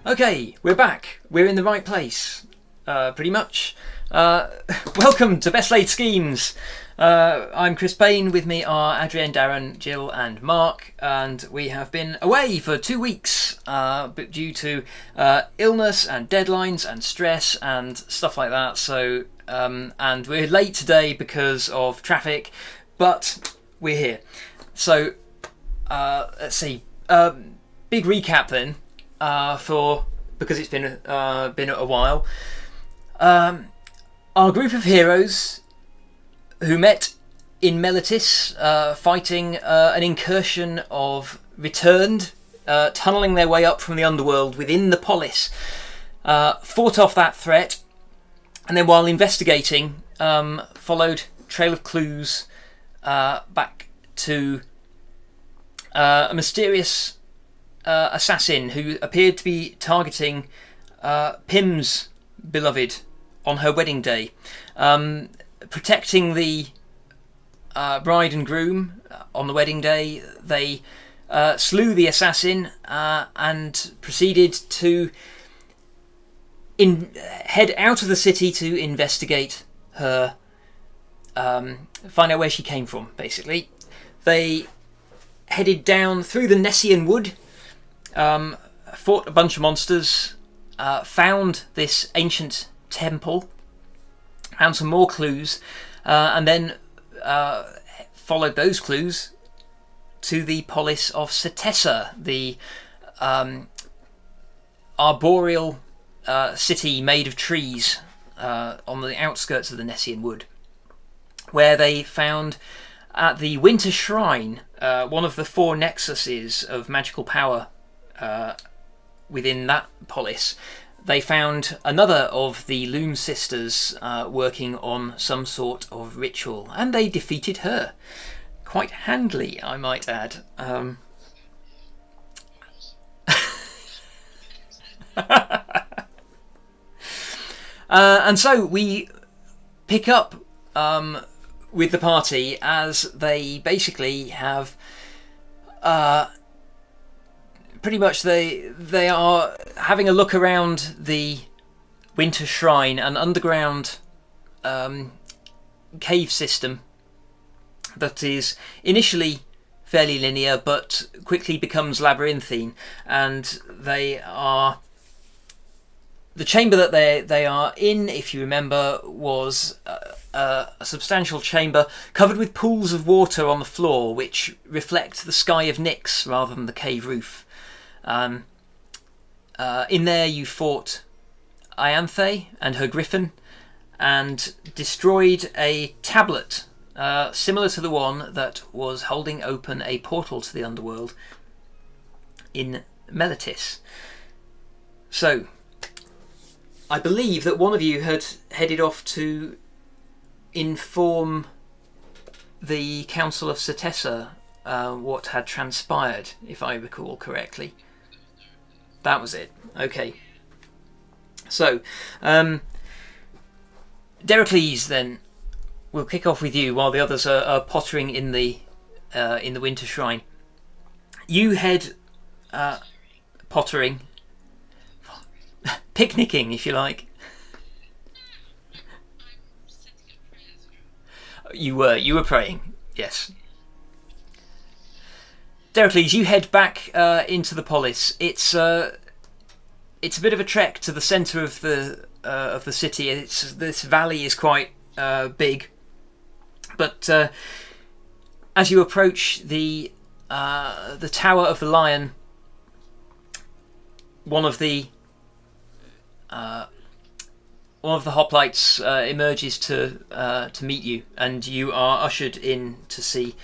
Okay, we're back. We're in the right place, pretty much. Welcome to Best Laid Schemes. I'm Chris Payne. With me are Adrienne, Darren, Jill, and Mark. And we have been away for 2 weeks, but due to illness and deadlines and stress and stuff like that. So, and we're late today because of traffic, but we're here. So, let's see. Big recap then. Because it's been a while. Our group of heroes who met in Meletis, fighting an incursion of returned, tunnelling their way up from the underworld within the polis, fought off that threat, and then while investigating, followed trail of clues back to a mysterious assassin who appeared to be targeting Pym's beloved on her wedding day, protecting the bride and groom on the wedding day. They slew the assassin and proceeded to head out of the city to investigate her, find out where she came from, basically. They headed down through the Nessian Wood, fought a bunch of monsters, found this ancient temple, found some more clues, and then followed those clues to the polis of Setessa, the arboreal city made of trees on the outskirts of the Nessian Wood, where they found at the Winter Shrine one of the 4 nexuses of magical power within that polis. They found another of the Loom sisters working on some sort of ritual, and they defeated her quite handily, I might add. And so we pick up with the party as they basically have pretty much they are having a look around the Winter Shrine, an underground cave system that is initially fairly linear but quickly becomes labyrinthine, and they are... The chamber that they are in, if you remember, was a substantial chamber covered with pools of water on the floor which reflect the sky of Nyx rather than the cave roof. In there you fought Ianthe and her griffin and destroyed a tablet similar to the one that was holding open a portal to the underworld in Meletis. So, I believe that one of you had headed off to inform the Council of Setessa what had transpired, if I recall correctly. That was it. Okay. So, Deracles, then, we'll kick off with you while the others are pottering in the Winter Shrine. You head pottering, picnicking, if you like. You were praying, yes. Deracles, you head back into the polis. It's a bit of a trek to the centre of the city. This valley is quite big, but as you approach the Tower of the Lion, one of the hoplites emerges to meet you, and you are ushered in to see.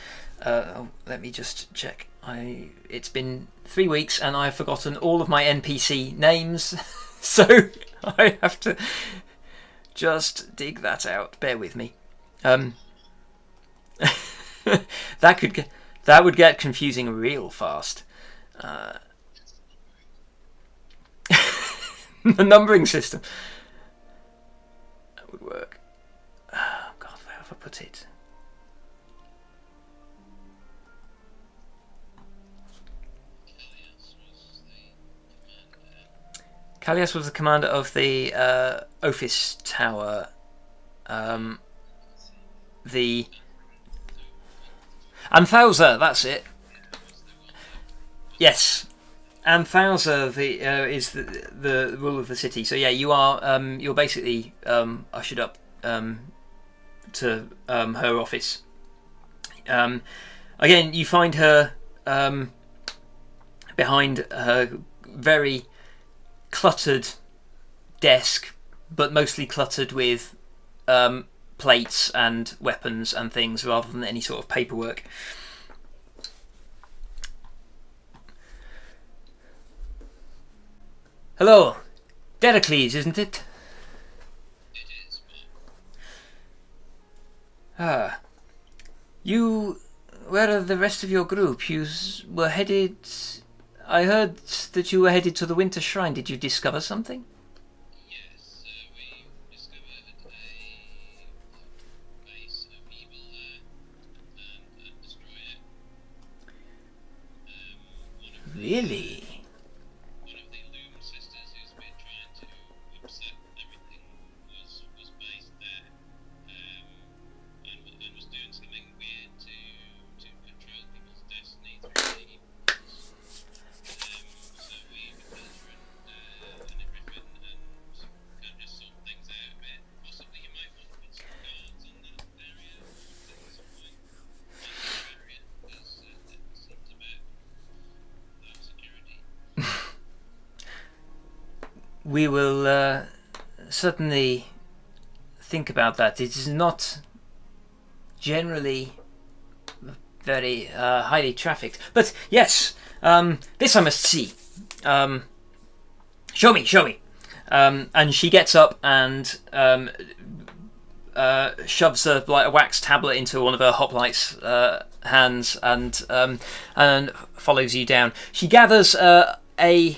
Let me just check. It's been 3 weeks and I've forgotten all of my NPC names, so I have to just dig that out. Bear with me. That would get confusing real fast. The numbering system. That would work. Oh God, where have I put it? Callias was the commander of the Ophis Tower. The Anthousa, that's it. Yes, Anthousa is the ruler of the city. So yeah, you're basically ushered up to her office. Again, you find her behind her very cluttered desk, but mostly cluttered with plates and weapons and things rather than any sort of paperwork. Hello, Dericles, isn't it? It is. Ah, where are the rest of your group? You were headed. I heard that you were headed to the Winter Shrine. Did you discover something? Yes, we discovered a base of evil there and destroyed it. Really? One of the Loom sisters who's been trying to upset everything was based there, and was doing something weird to control people's destiny through the evils. So we killed her and a griffin and kind of just sort things out a bit. Possibly you might want to put some guards on that area or things like area because it seems a bit low security. We will certainly think about that. It is not generally very highly trafficked, but yes, this I must see. Show me. And she gets up and shoves a wax tablet into one of her hoplites' hands and follows you down. She gathers a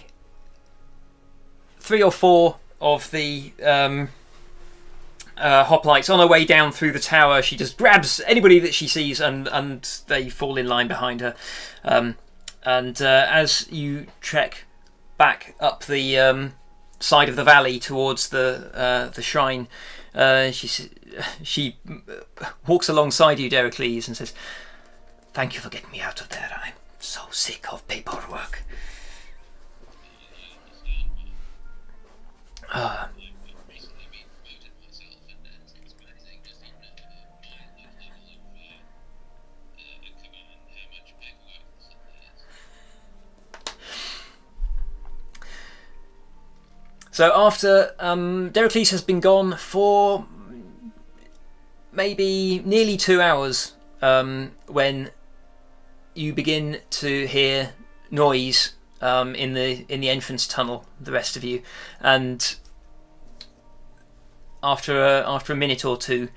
3 or 4 of the hoplites on her way down through the tower. She just grabs anybody that she sees and they fall in line behind her. And as you trek back up the side of the valley towards the shrine, she walks alongside you, Dericles, and says, "Thank you for getting me out of there. I'm so sick of paperwork." I've recently been promoted myself, and it's amazing just on my level of command how much paperwork there is. So after Dericles has been gone for maybe nearly 2 hours, when you begin to hear noise in the entrance tunnel, the rest of you, and after a minute or two,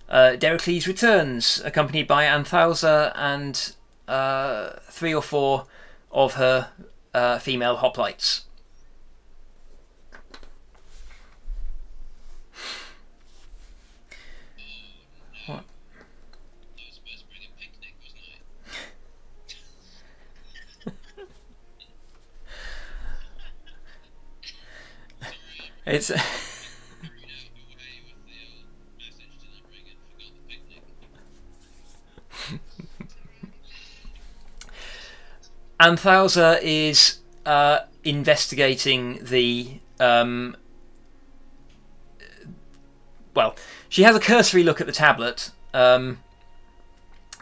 Dericles returns, accompanied by Anthousa and 3 or 4 of her female hoplites. What? I was supposed to bring a picnic, wasn't I? It's Carried out away with the old message delivering and forgot the picnic. Anthousa is investigating the well, she has a cursory look at the tablet, and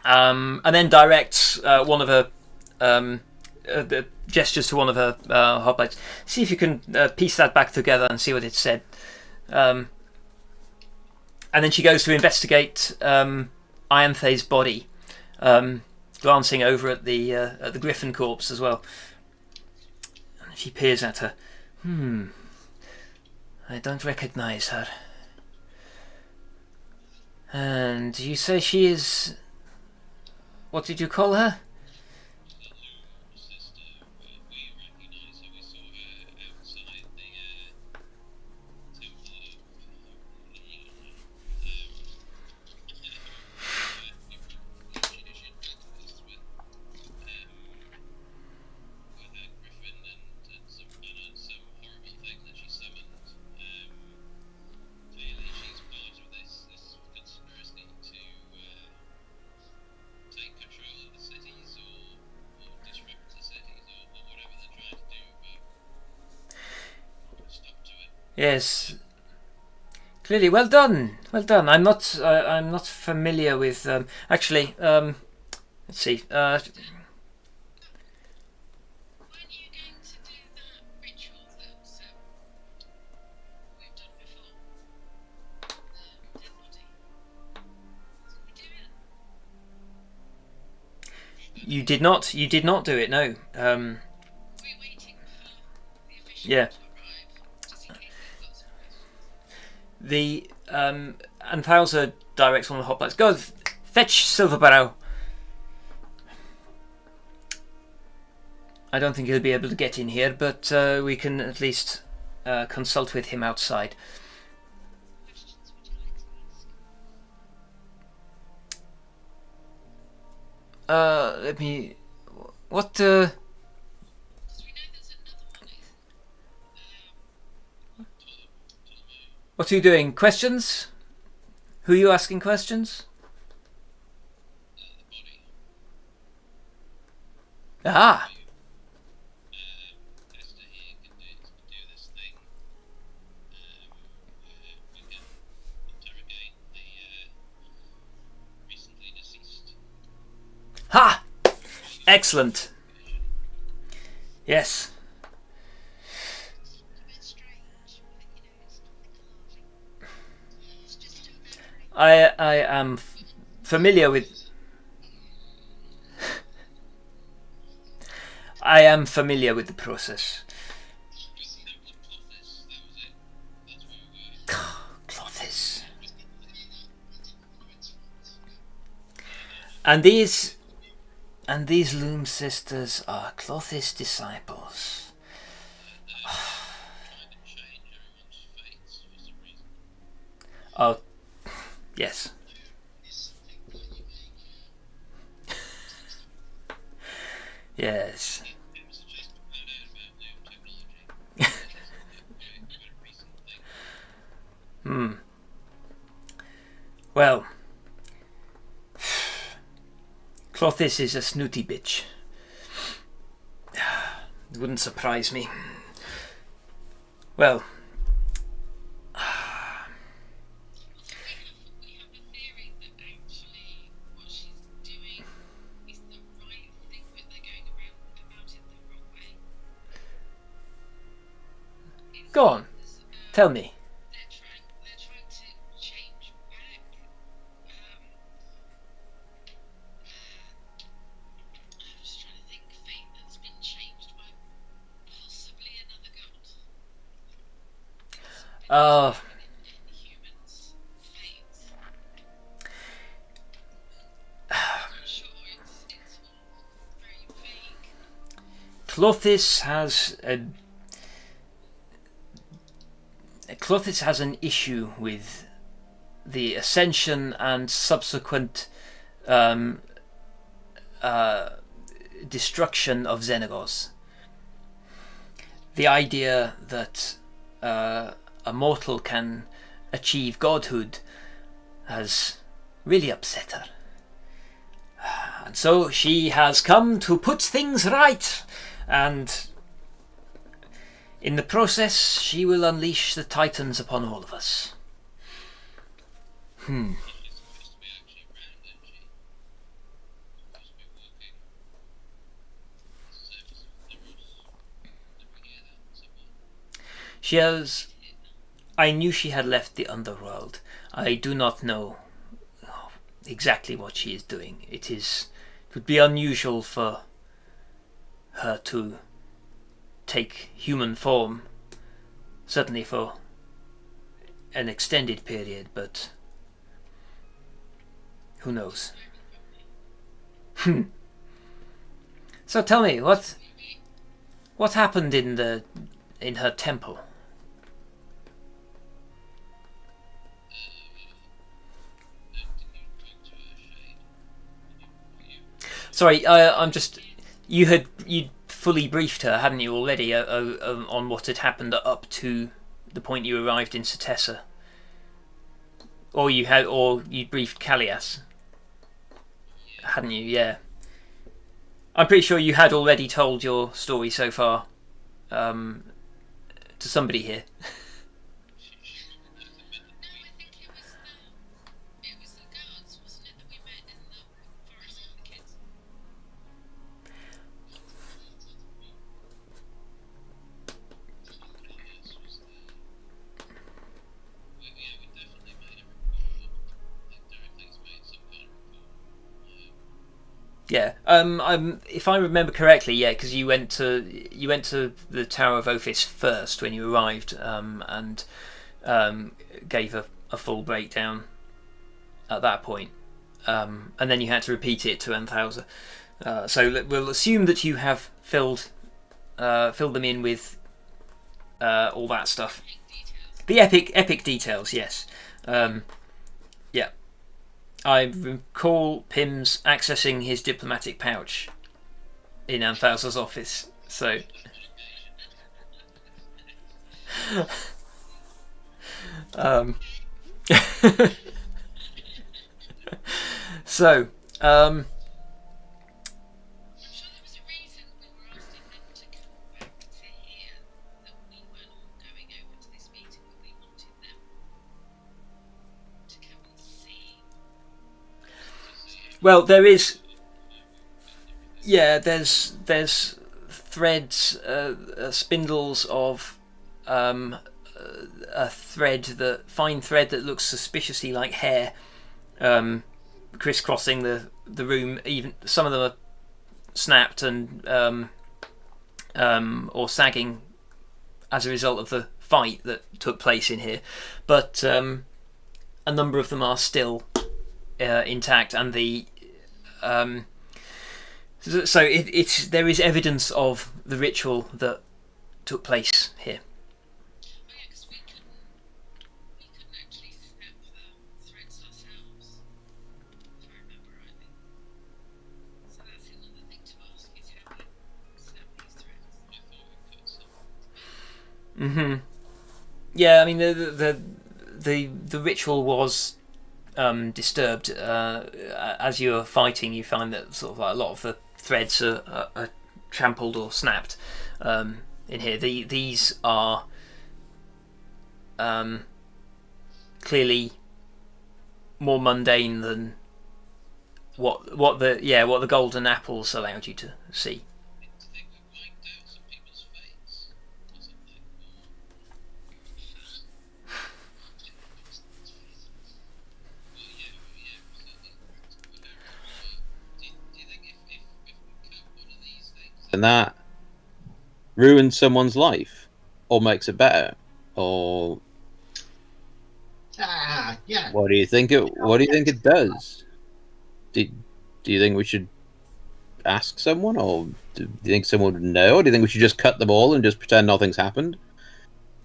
then directs one of her gestures to one of her hoplites. See if you can piece that back together and see what it said. And then she goes to investigate Ianthe's body, glancing over at the griffin corpse as well. She peers at her. I don't recognize her. And you say she is... What did you call her? The Loom sister, we recognise her. We saw her outside the temple of with a griffin and some horrible thing that she Yes. Clearly, well done. Well done. I'm not familiar with. Actually, let's see. Weren't you going to do that ritual that we've done before? The dead body. Did we do it? You did not. You did not do it. No. Were we waiting for the official Yeah. to arrive, just in case they've got some questions? The Anthousa directs one of the hoplites. Go fetch Silverbarrow. I don't think he'll be able to get in here, but we can at least consult with him outside. Questions would you like to ask? Let me. What? Because we know there's another one. What are you doing? Questions? Who are you asking questions? The body. Ah. Esther here can do this thing. We can interrogate the recently deceased. Ha! Excellent. Yes. It's a bit strange, but it's nothing alarming. It's just a memory. I am familiar with. I am familiar with the process. Just that was Clothis, that was it. That's where we were. Clothis. It's And these Loom sisters are Clothis disciples. trying to change everyone's fates for some reason. Oh, yes. It's something that you make. Yes. It was just found out about new technology. Very recent thing. Well, Clothis is a snooty bitch. It wouldn't surprise me. Well, We have a theory that actually what she's doing is the right thing, but they're going about it the wrong way. go on. Tell me. They're trying to change back. I'm just trying to think. Fate that's been changed by possibly another god. Uh, In humans' fate. I'm sure it's all very vague. Clothis has an issue with the ascension and subsequent destruction of Xenagos. The idea that a mortal can achieve godhood has really upset her. And so she has come to put things right, and in the process she will unleash the Titans upon all of us. She's supposed to be actually around, isn't she? Supposed to be working on the surface of Theros. Did we hear that somewhere? She has... I knew she had left the underworld. I do not know exactly what she is doing. It would be unusual for her to take human form, certainly for an extended period, but who knows. So tell me, what happened in her temple? Did you talk to her, Shade? Sorry, I'm just. You'd fully briefed her, hadn't you already, on what had happened up to the point you arrived in Setessa, or you'd briefed Callias, hadn't you? Yeah. I'm pretty sure you had already told your story so far, to somebody here. Yeah. If I remember correctly, yeah, because you went to the Tower of Ophis first when you arrived, and gave a full breakdown at that point, and then you had to repeat it to Anthousa. So we'll assume that you have filled them in with all that stuff. The epic details, yes. Yeah. I recall Pym's accessing his diplomatic pouch in Anthousa's office. So, so, I'm sure there was a reason we were asking them to come back to here, that we weren't all going over to this meeting, but we wanted them to come and see. well, there is. Yeah, there's threads, spindles of a fine thread that looks suspiciously like hair, crisscrossing the room. Even some of them are snapped and or sagging as a result of the fight that took place in here, but a number of them are still intact, and the so it's there is evidence of the ritual that took place here. Oh yeah, because we couldn't actually snap the threads ourselves, if I remember rightly. So that's another thing to ask, is how we snap these threads. I thought we could somehow. Yeah, I mean the ritual was disturbed as you were fighting. You find that sort of like a lot of the threads are trampled or snapped in here. These are clearly more mundane than what the golden apples allowed you to see. Do you think we wiped out some people's fates or something? Well, yeah, certainly. Do you think if we cut one of these things, And that ruins someone's life, or makes it better, or Yeah. what do you think it does? Do you think we should ask someone, or do you think someone would know? Or do you think we should just cut them all and just pretend nothing's happened?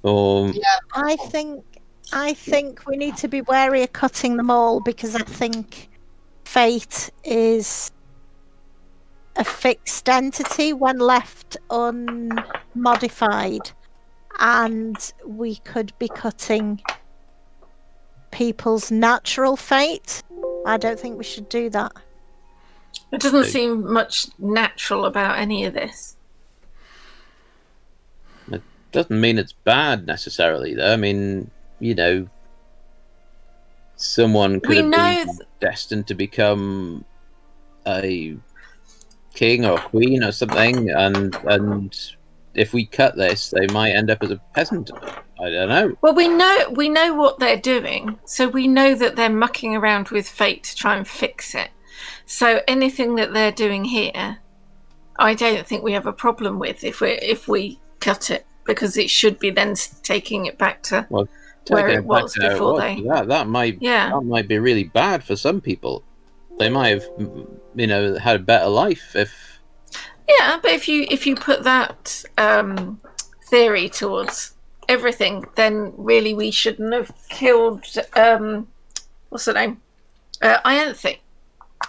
Or I think we need to be wary of cutting them all, because I think fate is a fixed entity when left unmodified, and we could be cutting people's natural fate. I don't think we should do that. It doesn't seem much natural about any of this. it doesn't mean it's bad necessarily, though. I mean, someone could have been destined to become a king or queen or something, and if we cut this, they might end up as a peasant. I don't know. Well, we know what they're doing, so we know that they're mucking around with fate to try and fix it. So anything that they're doing here, I don't think we have a problem with if we cut it, because it should be then taking it back to where it was before they. That might be really bad for some people. They might have had a better life if. Yeah, but if you put that theory towards everything, then really we shouldn't have killed what's her name, Ianthe,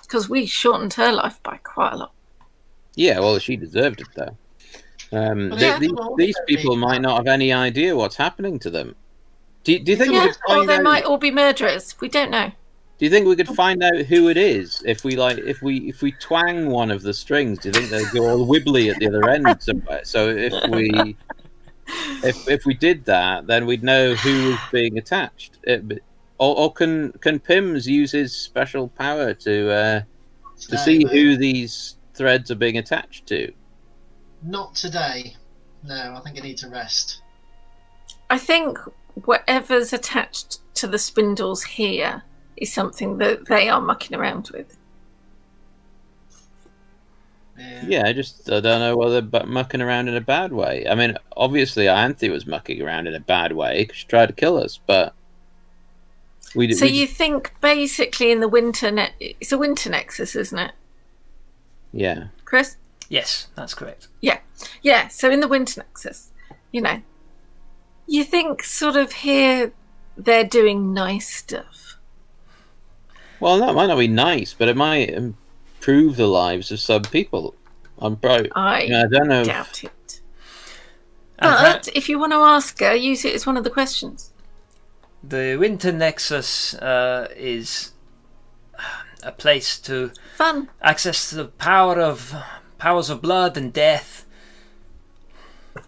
because we shortened her life by quite a lot. Yeah, well, she deserved it though. These people might not have any idea what's happening to them. Do you think? Yeah, or they might all be murderers. We don't know. Do you think we could find out who it is if we twang one of the strings? Do you think they'd go all wibbly at the other end somewhere? So if we did that, then we'd know who was being attached. Or can Pims use his special power to see who these threads are being attached to? Not today. No, I think I need to rest. I think whatever's attached to the spindles here is something that they are mucking around with. Yeah, I don't know whether mucking around in a bad way. I mean, obviously, Anthe was mucking around in a bad way because she tried to kill us, but So you think basically in the it's a winter nexus, isn't it? Yeah. Chris? Yes, that's correct. Yeah. So in the winter nexus, you think sort of here they're doing nice stuff. Well, that might not be nice, but it might improve the lives of some people. I don't know. Doubt it. But if you want to ask her, use it as one of the questions. The Winter Nexus is a place to access the powers of blood and death.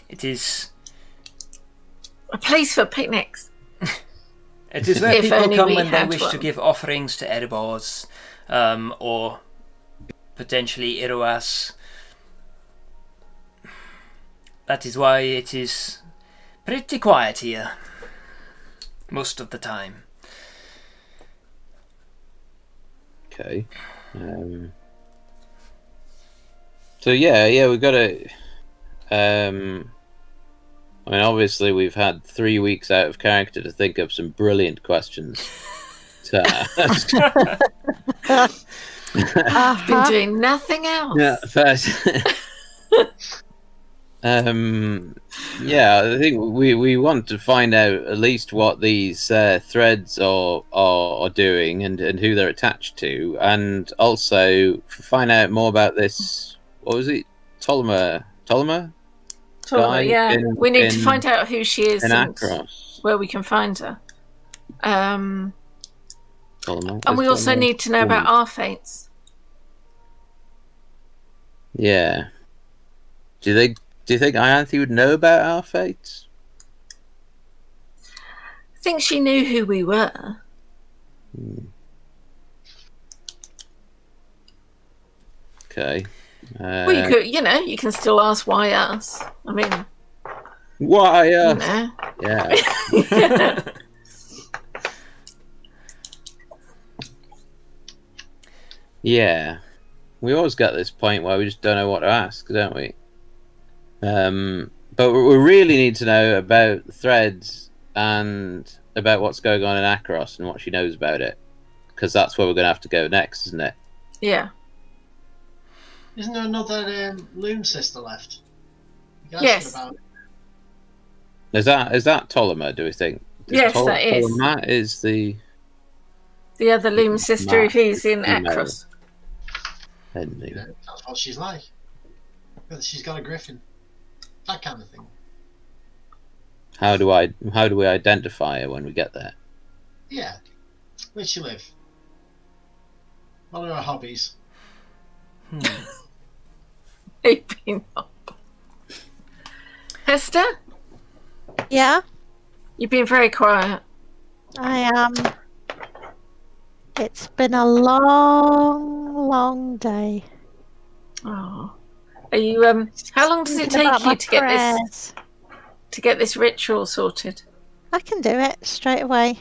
It is a place for picnics. It is where people come when they wish to give offerings to Erebos, or potentially Iroas. That is why it is pretty quiet here most of the time. Okay. So yeah, we've got to. I mean, obviously, we've had 3 weeks out of character to think of some brilliant questions to ask. I've been doing nothing else. Yeah, first. Yeah, I think we want to find out at least what these threads are doing and who they're attached to, and also find out more about this. What was it, Ptolemy? Yeah, we need to find out who she is in and Akros. where we can find her. And Ptolemy? we also need to know about our fates. Yeah. Do you think Ianthe would know about our fates? I think she knew who we were. Okay. Well, you can still ask why us. I mean, why us? Yeah. Yeah. We always get this point where we just don't know what to ask, don't we? But we really need to know about the threads and about what's going on in Akros and what she knows about it, because that's where we're going to have to go next, isn't it? Yeah. Isn't there another loom sister left? Yes. About Is that Ptolemy? Do we think? Yes, that is. Ptolemy is the other loom sister who's in Akros. That's what she's like. She's got a griffin. That kind of thing. How do we identify her when we get there? Yeah. Where'd she live? What are her hobbies? Maybe not. Hester? Yeah? You've been very quiet. I am. It's been a long, long day. Oh. Are you how long does it take you to get this ritual sorted? I can do it straight away.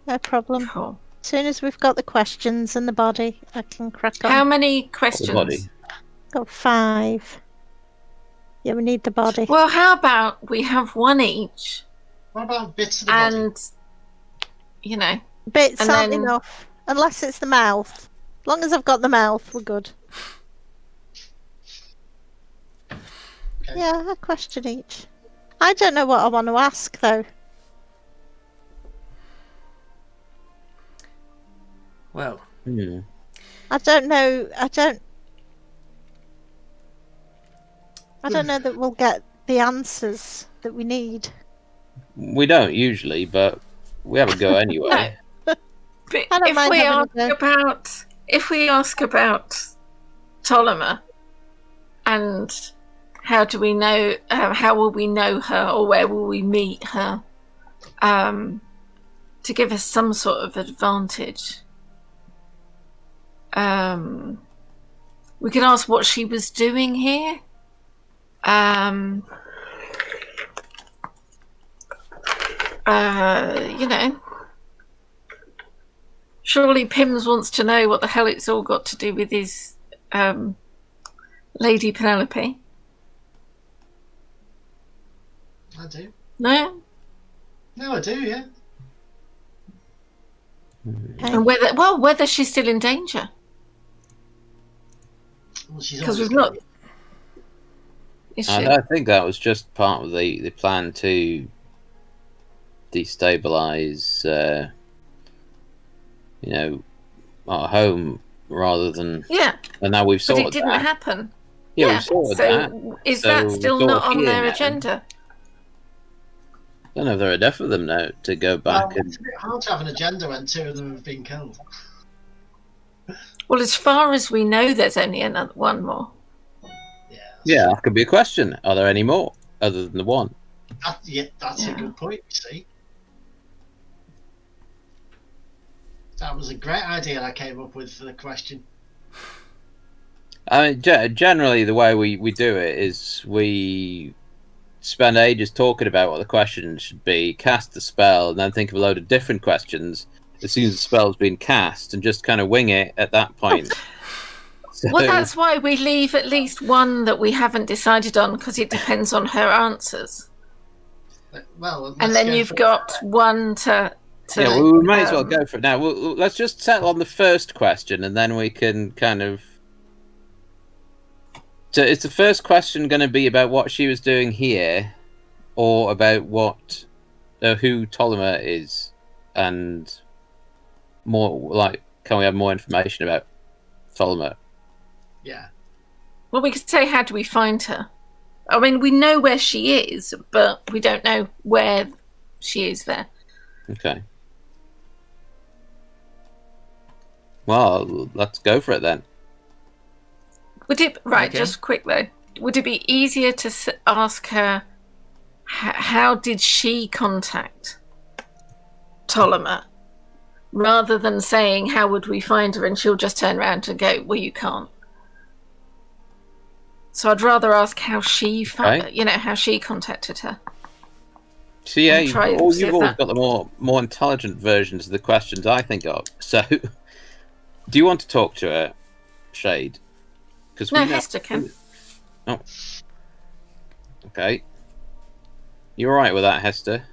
No problem. Cool. As soon as we've got the questions and the body, I can crack on. How many questions? The body. Got 5. Yeah, we need the body. Well, how about we have one each? What about bits of the body? And Bits and aren't then- enough. Unless it's the mouth. As long as I've got the mouth, we're good. Okay. Yeah, a question each. I don't know what I want to ask, though. Well, I don't know. I don't know that we'll get the answers that we need. We don't usually, but we have a go anyway. But I don't mind having a go. if we ask about Ptolemy and how do we know? How will we know her, or where will we meet her? To give us some sort of advantage. We could ask what she was doing here. Surely Pims wants to know what the hell it's all got to do with his Lady Penelope? I do. No? No, I do, yeah. And whether she's still in danger. Well, she's Because always we've not... gonna Is she? I think that was just part of the plan to destabilize, our home rather than. Yeah. And now we've But sorted it didn't that. happen. Yeah, we've sorted that. So is So that we're still sort not of on here their now. agenda? I don't know if there are enough of them now to go be... back Well, and. it's a bit hard to have an agenda when 2 of them have been killed. Well, as far as we know, there's only one more. Yeah, that could be a question. Are there any more other than the one? That's a good point, you see. That was a great idea I came up with for the question. I mean, generally, the way we do it is we spend ages talking about what the question should be, cast the spell, and then think of a load of different questions as soon as the spell's been cast, and just kind of wing it at that point. Well, that's why we leave at least one that we haven't decided on, because it depends on her answers. Well, And then you've got one to yeah, well, we may as well go for it now. Let's just settle on the first question, and then we can kind of. So, is the first question going to be about what she was doing here, or about who Ptolemy is, and more like, can we have more information about Ptolemy? Yeah. Well, we could say, how do we find her? I mean, we know where she is, but we don't know where she is there. Okay. Well, let's go for it then. Would it Okay. just quick though? Would it be easier to ask her how did she contact Ptolemy, rather than saying how would we find her, and she'll just turn around and go, "Well, you can't." So I'd rather ask how she how she contacted her. So yeah, And try and you've see if always that- got the more intelligent versions of the questions I think of. So, do you want to talk to her, Shade? Because No, Hester can. Oh, okay. You all right with that, Hester?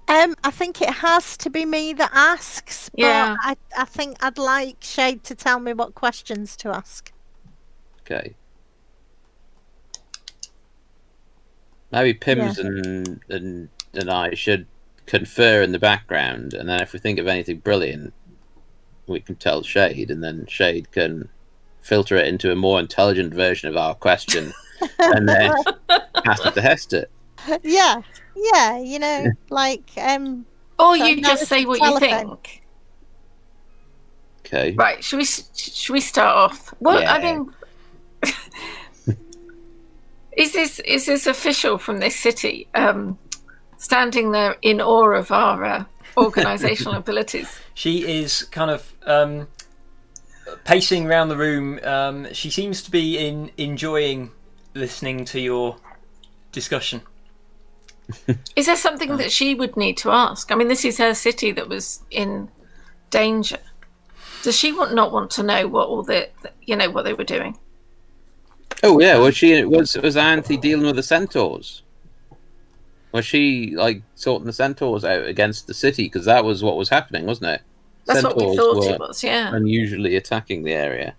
I think it has to be me that asks. But Yeah. I think I'd like Shade to tell me what questions to ask. Okay. Maybe Pims and I should confer in the background, and then if we think of anything brilliant, we can tell Shade, and then Shade can filter it into a more intelligent version of our question, and then pass it to Hester. Yeah, like Or So you now just it's say a what telephone. you think. Okay. Right? Should we start off? Well, Yeah. I mean, is this official from this city? Standing there in awe of our organisational abilities. She is kind of pacing around the room. She seems to be enjoying listening to your discussion. Is there something that she would need to ask? I mean, this is her city that was in danger. Does she not want to know what all what they were doing? Oh yeah, was Anthe dealing with the centaurs? Was she like sorting the centaurs out against the city? Because that was what was happening, wasn't it? That's what we Centaurs thought were it was. Yeah. unusually attacking the area.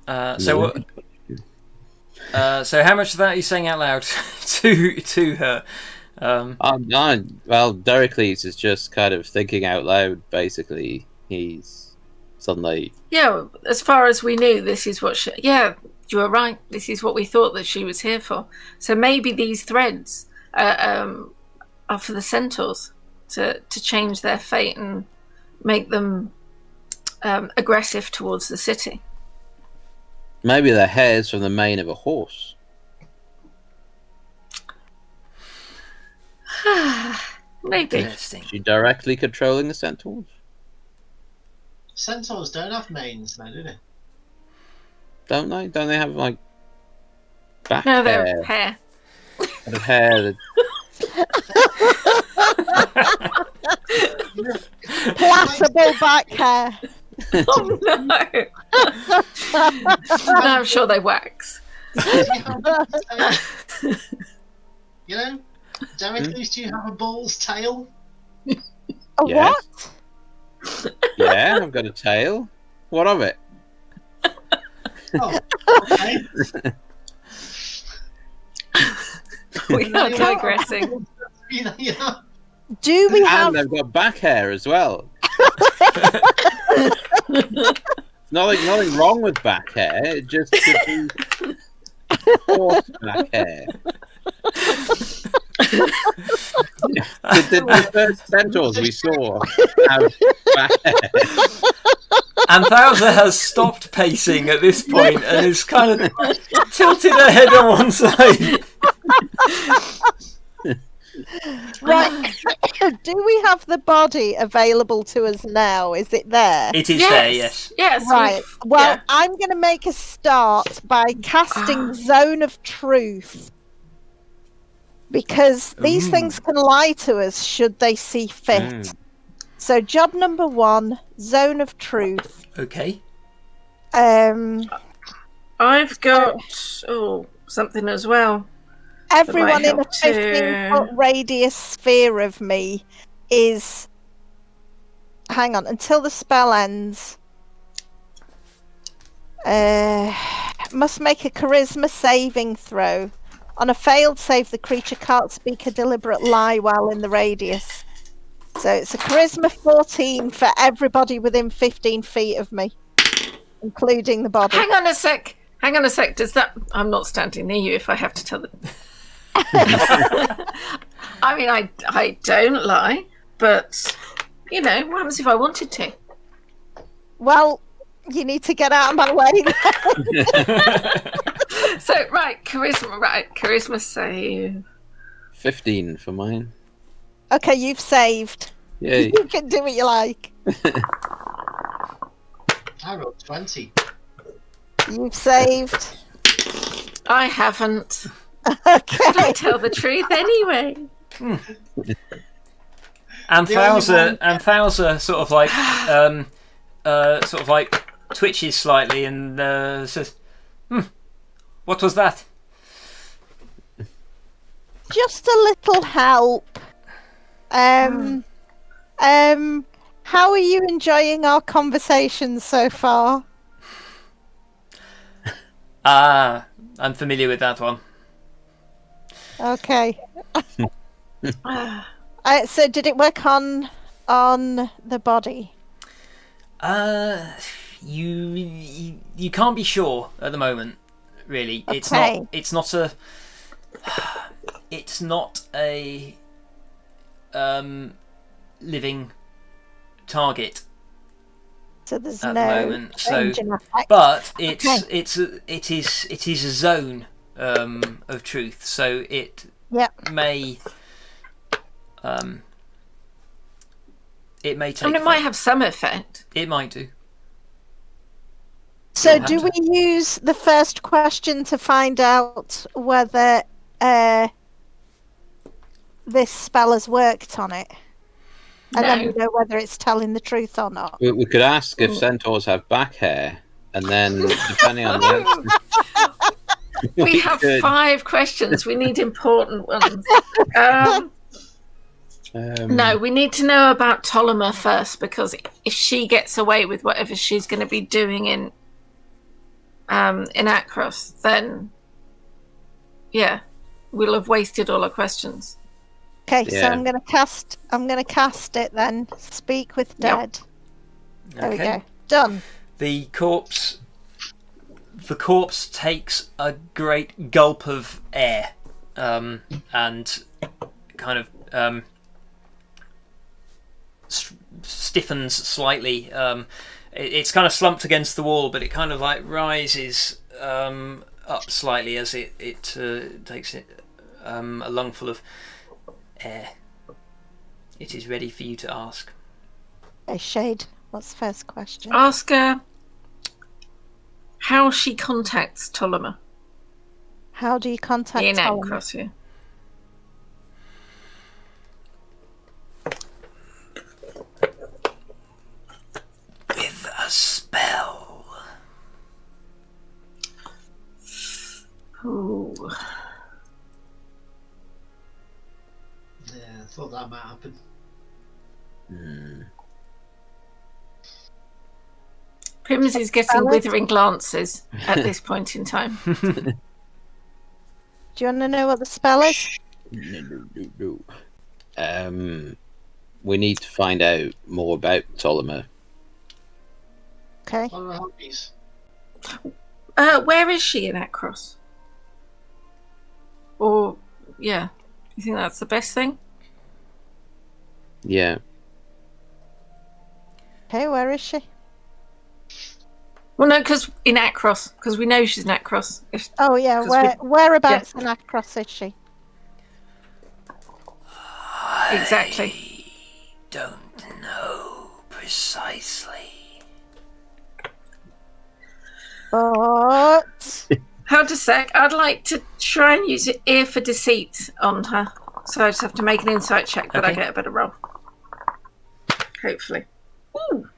So how much of that are you saying out loud to her? Well, Dericles is just kind of thinking out loud. Basically, he's suddenly. Yeah. As far as we knew, this is what. Yeah, you were right. This is what we thought that she was here for. So maybe these threads are for the centaurs to change their fate and make them aggressive towards the city. Maybe the hairs from the mane of a horse. Maybe. Interesting. Is she directly controlling the centaurs? Centaurs don't have manes, though, do they? Don't they? Don't they have like back No, hair? they're hair. Kind of hair that... Plastable back hair. Oh no! I'm sure they wax. You know, Damocles, do you have a bull's tail? A Yes. what? Yeah, I've got a tail. What of it? Oh, okay. We are digressing. Yeah. Do we have? And I've got back hair as well. Nothing wrong with back hair. It just could be horse back hair. The first centaurs we saw have back hair. Anthousa has stopped pacing at this point and is kind of tilted her head on one side. Right. Do we have the body available to us now? Is it there? It is there, yes. Yes. Right. Well, I'm going to make a start by casting Zone of Truth. Because these things can lie to us should they see fit. So job number 1, Zone of Truth. Okay. I've got something as well. Everyone in a help too. 15-foot radius sphere of me is... Hang on, until the spell ends. Must make a charisma saving throw. On a failed save, the creature can't speak a deliberate lie while in the radius. So it's a charisma 14 for everybody within 15 feet of me, including the body. Hang on a sec. Does that... I'm not standing near you if I have to tell them. I mean, I don't lie, but, you know, what happens if I wanted to? Well, you need to get out of my way. So, charisma save. 15 for mine. Okay, you've saved. Yay. You can do what you like. I rolled 20. You've saved. I haven't. Okay. Should I tell the truth anyway? Anthousa sort of like twitches slightly and says, what was that? Just a little help. How are you enjoying our conversations so far? I'm familiar with that one. Okay. So did it work on the body? You can't be sure at the moment, really. Okay. It's not a living target. So there's at no the moment. change in effect. But it is a zone of truth. So it may take. And it might have some effect. It might do. So do we use the first question to find out whether this spell has worked on it? And then we know whether it's telling the truth or not. We could ask if centaurs have back hair, and then depending on the answer, we have 5 questions. We need important ones. No, we need to know about Ptolemy first, because if she gets away with whatever she's going to be doing in Akros, then we'll have wasted all our questions. Okay, so I'm gonna cast it then. Speak with dead. There we go. Done. The corpse takes a great gulp of air, and kind of stiffens slightly. It's kind of slumped against the wall, but it kind of like rises up slightly as it takes a lungful of air. It is ready for you to ask. Hey, Shade, what's the first question? Ask her how she contacts Ptolemy. How do you contact in Ptolemy? Akros, yeah. With a spell. thought that might happen. Prims is getting Valid. withering glances at this point in time. Do you want to know what the spell is? No. We need to find out more about Ptolemy. Okay. What are her hobbies? Where is she in Akros? Or, yeah, you think that's the best thing? Yeah. Okay, where is she? Well, no, because in Akros, because we know she's in Akros. Oh yeah, 'Cause whereabouts in Akros is she? Exactly. I don't know precisely. But How to sec? I'd like to try and use ear for deceit on her. So I just have to make an insight check, but I Okay. get a better roll. Hopefully. Ooh.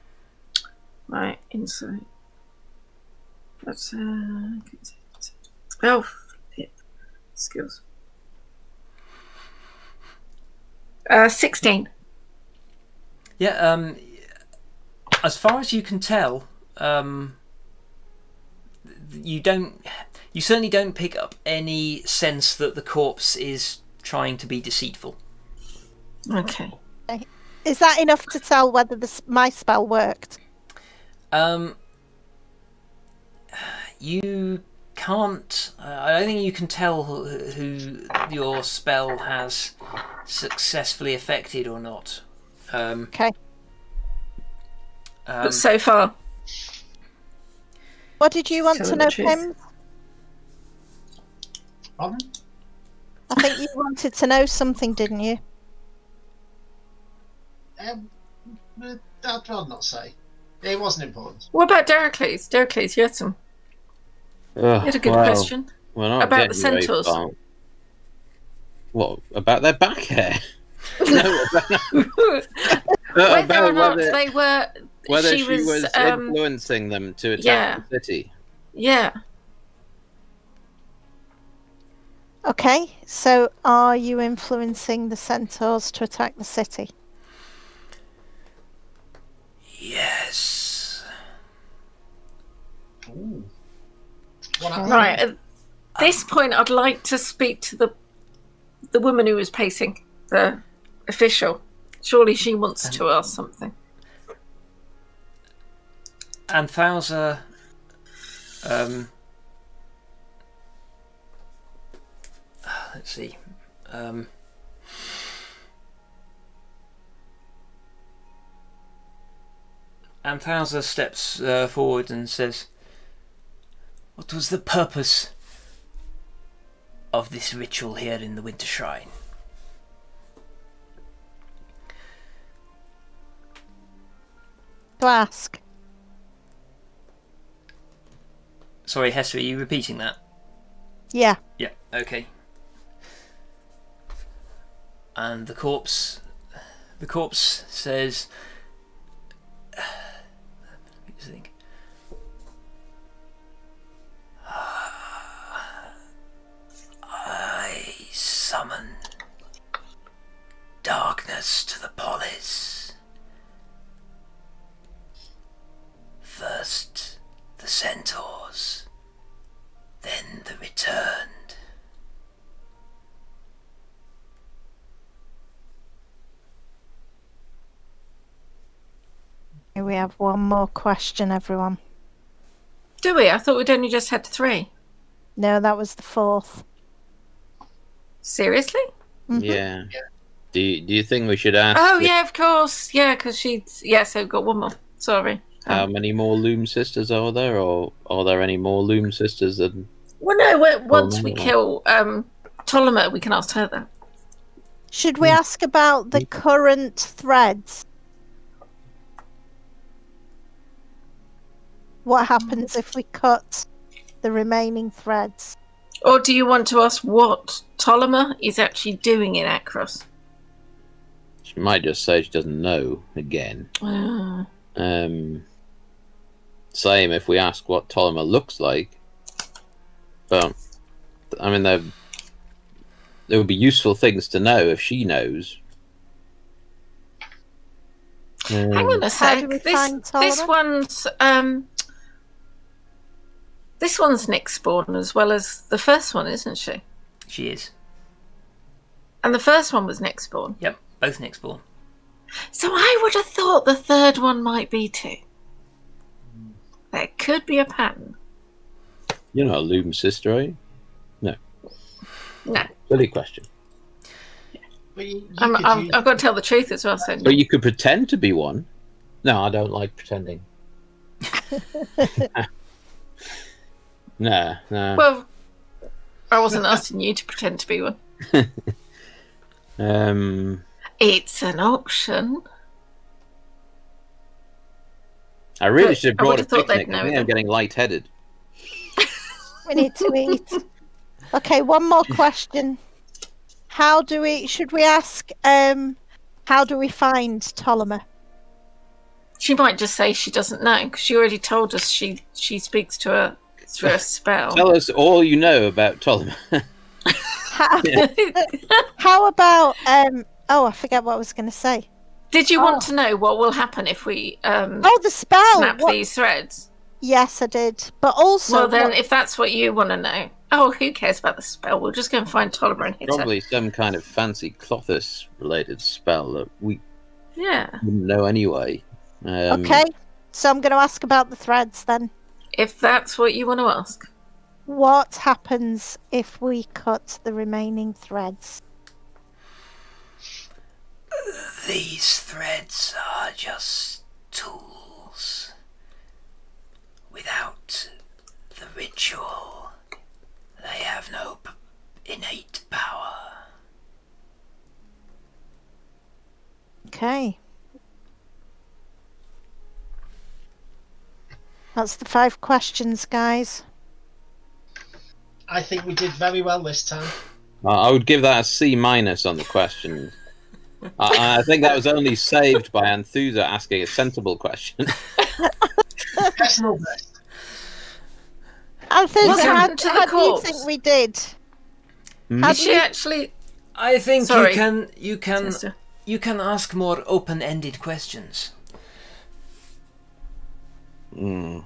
Right, insight. That's oh, flip. Skills. 16. Yeah. As far as you can tell, you don't. You certainly don't pick up any sense that the corpse is trying to be deceitful. Okay. is that enough to tell whether my spell worked? You can't. I don't think you can tell who your spell has successfully affected or not. Okay. But so far, What did you want Tell to her know, the truth. Pim? Pardon? I think you wanted to know something, didn't you? I'd rather not say. It wasn't important. what about Dericles? Dericles, you had some. You had a good question. We're not About the getting very centaurs. far. What about their back hair? No, Whether or not they were. whether she was influencing them to attack yeah. the city. Yeah. Okay, so are you influencing the centaurs to attack the city? Yes. Ooh. What happened? Right. At this point, I'd like to speak to the woman who was pacing, the official. Surely she wants to ask something. Anthousa. Let's see. Anthousa steps forward and says, "What was the purpose of this ritual here in the Winter Shrine?" To ask. Sorry, Hester, are you repeating that? Yeah. Yeah, okay. And the corpse says, let me just think. I summon darkness to the polis. First the centaurs, then the returned. Here we have one more question, everyone. Do we? I thought we'd only just had 3. No, that was the 4th. Seriously? Mhm. Yeah. Do you think we should ask? Oh, yeah, of course. Yeah, because she's... Yeah, so we've got one more. Sorry. How many more Loom sisters are there, or are there any more Loom sisters than? Well, no, once we no. kill Ptolemy, we can ask her that. Should we ask about the current threads? What happens if we cut the remaining threads? Or do you want to ask what Ptolemy is actually doing in Akros? She might just say she doesn't know again. Same if we ask what Ptolemy looks like. But I mean, there would be useful things to know if she knows. Hang on a How do sec. we This find this one's Nick's spawn as well as the first one, isn't she? She is. And the first one was Nick's spawn. Yep, both Nick's born. So I would have thought the third one might be too. There could be a pattern. You're not a Loom sister, are you? No. No. Silly question. But I've got to tell the truth as well. So But you could pretend to be one. No, I don't like pretending. No. well, I wasn't asking you to pretend to be one. It's an option. I really But should have I brought would a have thought they'd picnic. know I think then. I'm getting lightheaded. We need to eat. Okay, one more question. Should we ask, how do we find Ptolemy? She might just say she doesn't know because she already told us she speaks to her through a spell. Tell us all you know about Ptolemy. How about, I forget what I was going to say. Did you want to know what will happen if we The spell! snap these threads? Yes, I did. But also... Well, then, if that's what you want to know... Oh, who cares about the spell? We'll just go and find Ptolemy and hit Probably some kind of fancy Clothis-related spell that we her. Yeah. wouldn't know anyway. Okay, so I'm going to ask about the threads then. If that's what you want to ask. What happens if we cut the remaining threads? These threads are just tools. Without the ritual, they have no innate power. Okay. That's the 5 questions, guys. I think we did very well this time. I would give that a C- on the question. I think that was only saved by Anthousa asking a sensible question. Personal best. Anthousa, What's how happened to the do you corpse? think we did? Hmm? How Is do she you- actually... I think Sorry. you can Sister. you can ask more open-ended questions. Mm.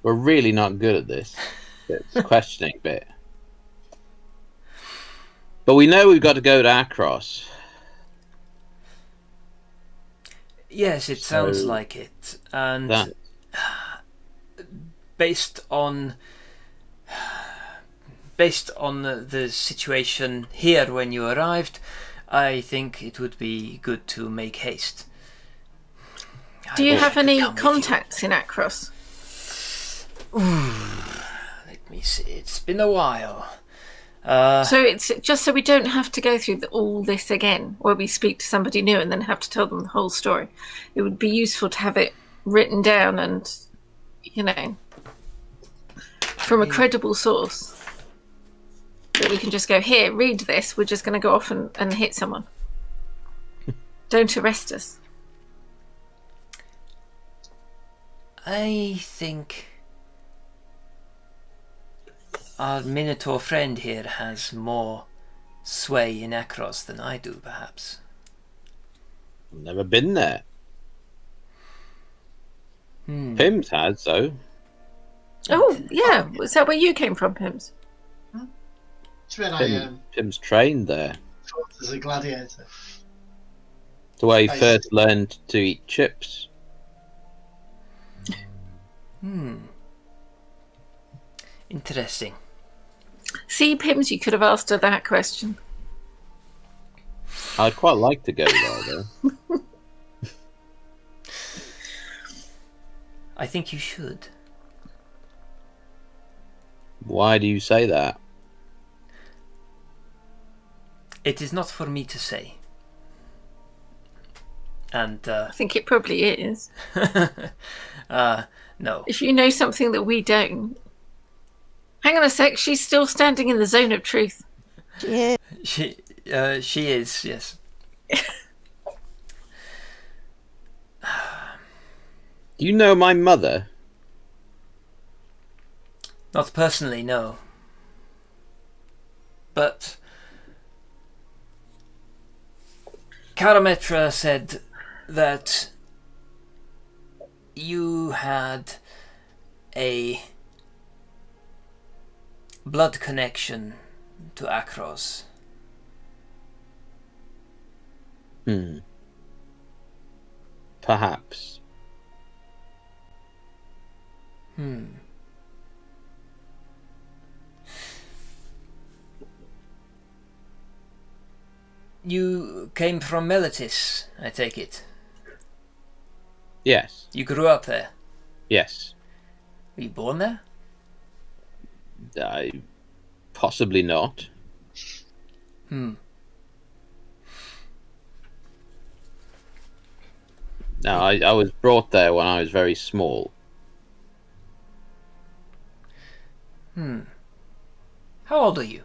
We're really not good at this. It's questioning bit. But we know we've got to go to Akros. Yes, it sounds So like it, and That based on the situation here when you arrived, I think it would be good to make haste. Do I you wish I have could any come with you. contacts in Akros? Let me see. It's been a while. So it's just so we don't have to go through all this again, where we speak to somebody new and then have to tell them the whole story. It would be useful to have it written down and, from a credible source. That we can just go, here, read this, we're just going to go off and hit someone. Don't arrest us. I think our Minotaur friend here has more sway in Akros than I do, perhaps. I've never been there. Hmm. Pims has, though. Oh, yeah. Was that where you came from, Pims? It's when I Pims trained there. fought as a gladiator. The way he Nice. first learned to eat chips. Interesting. See, Pims, you could have asked her that question. I'd quite like to go there, though. I think you should. Why do you say that? It is not for me to say. And, I think it probably is. no. If you know something that we don't. Hang on a sec, she's still standing in the zone of truth. Yeah. She is, yes. Do you know my mother? Not personally, no. But Karametra said that you had a blood connection to Akros. Perhaps. You came from Melitis, I take it. Yes. You grew up there. Yes. Were you born there? Possibly not. No, I was brought there when I was very small. How old are you?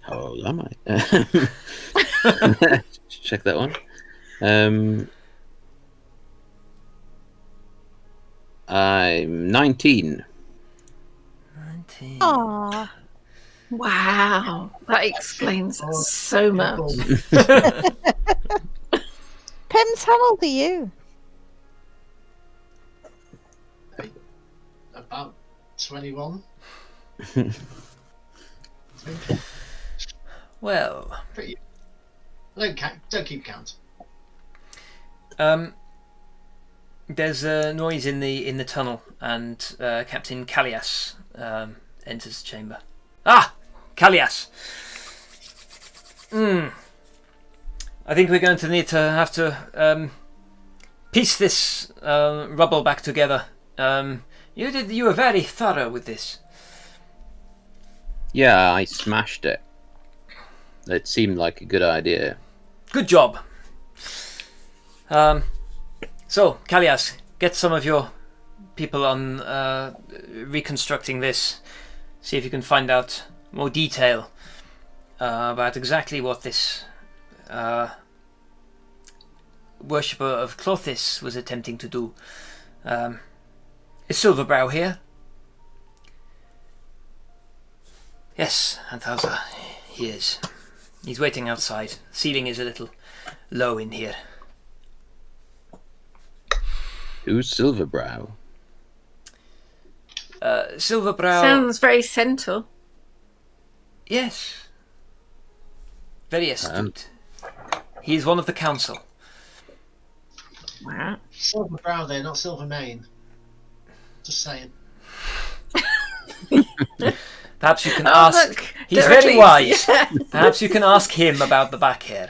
How old am I? Check that one. I'm 19. 19. Aww. Wow, that explains so much. Pims, how old are you? About 21. Well, Pretty. Don't keep count. there's a noise in the tunnel, and Captain Callias enters the chamber. Ah, Callias. I think we're going to need to have to piece this rubble back together. You were very thorough with this. Yeah, I smashed it. It seemed like a good idea. Good job. So, Callias, get some of your people on reconstructing this. See if you can find out more detail about exactly what this worshipper of Clothis was attempting to do. Is Silverbrow here? Yes, Anthousa, he is. He's waiting outside. The ceiling is a little low in here. Who's Silverbrow? Silverbrow... Sounds very central. Yes. Very astute. He is one of the council. Wow. Silver brow there, not silver mane. Just saying. Perhaps you can ask... Look, He's there are very these. wise. Yeah. Perhaps you can ask him about the back hair.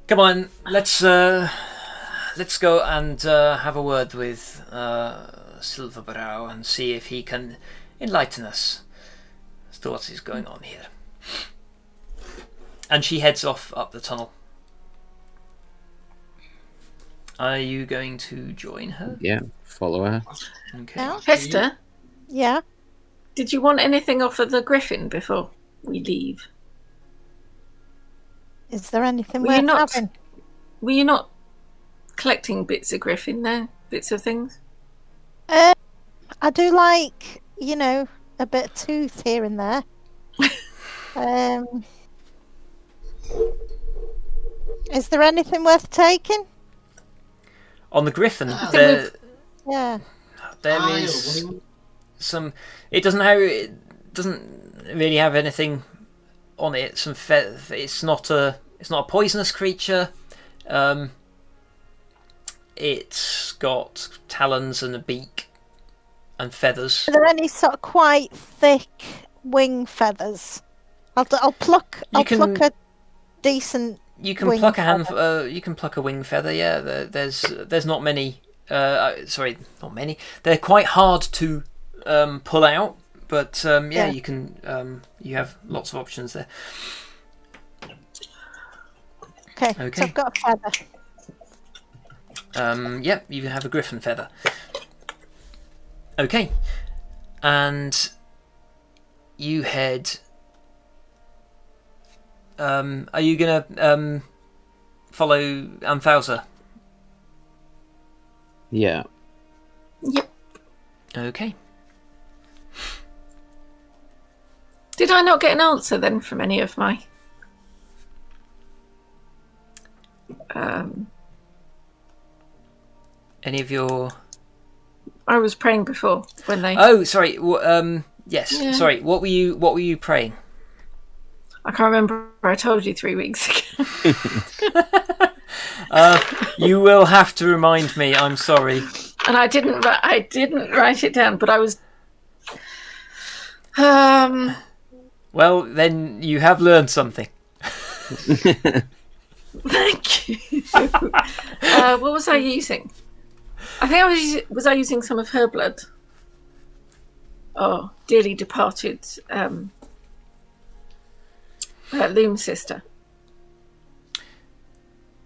Come on, let's go and have a word with Silverbrow and see if he can enlighten us as to what is going on here. And she heads off up the tunnel. Are you going to join her? Yeah, follow her. Okay. Yeah. Hester, Yeah. did you want anything off of the griffin before we leave? Is there anything Were worth you not- having? Were you not collecting bits of griffin there? Bits of things? I do like, a bit of tooth here and there. Is there anything worth taking? On the griffin, think Yeah. there is some. It doesn't really have anything on it. Some it's not a poisonous creature. It's got talons and a beak and feathers. Are there any sort of quite thick wing feathers? I'll pluck. I'll pluck a decent. You can wing pluck a feather. you can pluck a wing feather. Yeah, there's not many. Sorry, not many. They're quite hard to pull out, but Yeah. you can. You have lots of options there. Okay. Okay. So I've got a feather. Yep, you have a griffin feather. Okay, and you head. Are you gonna follow Anthousa? Yeah. Yep. Okay. Did I not get an answer then from any of my... Any of your... I was praying before when they... Oh, sorry. Yes. Yeah. Sorry. What were you praying? I can't remember. I told you 3 weeks ago. You will have to remind me. I'm sorry. And I didn't write it down, but I was... Well, then you have learned something. Thank you. What was I using? I think was I using some of her blood? Oh, dearly departed Loom sister.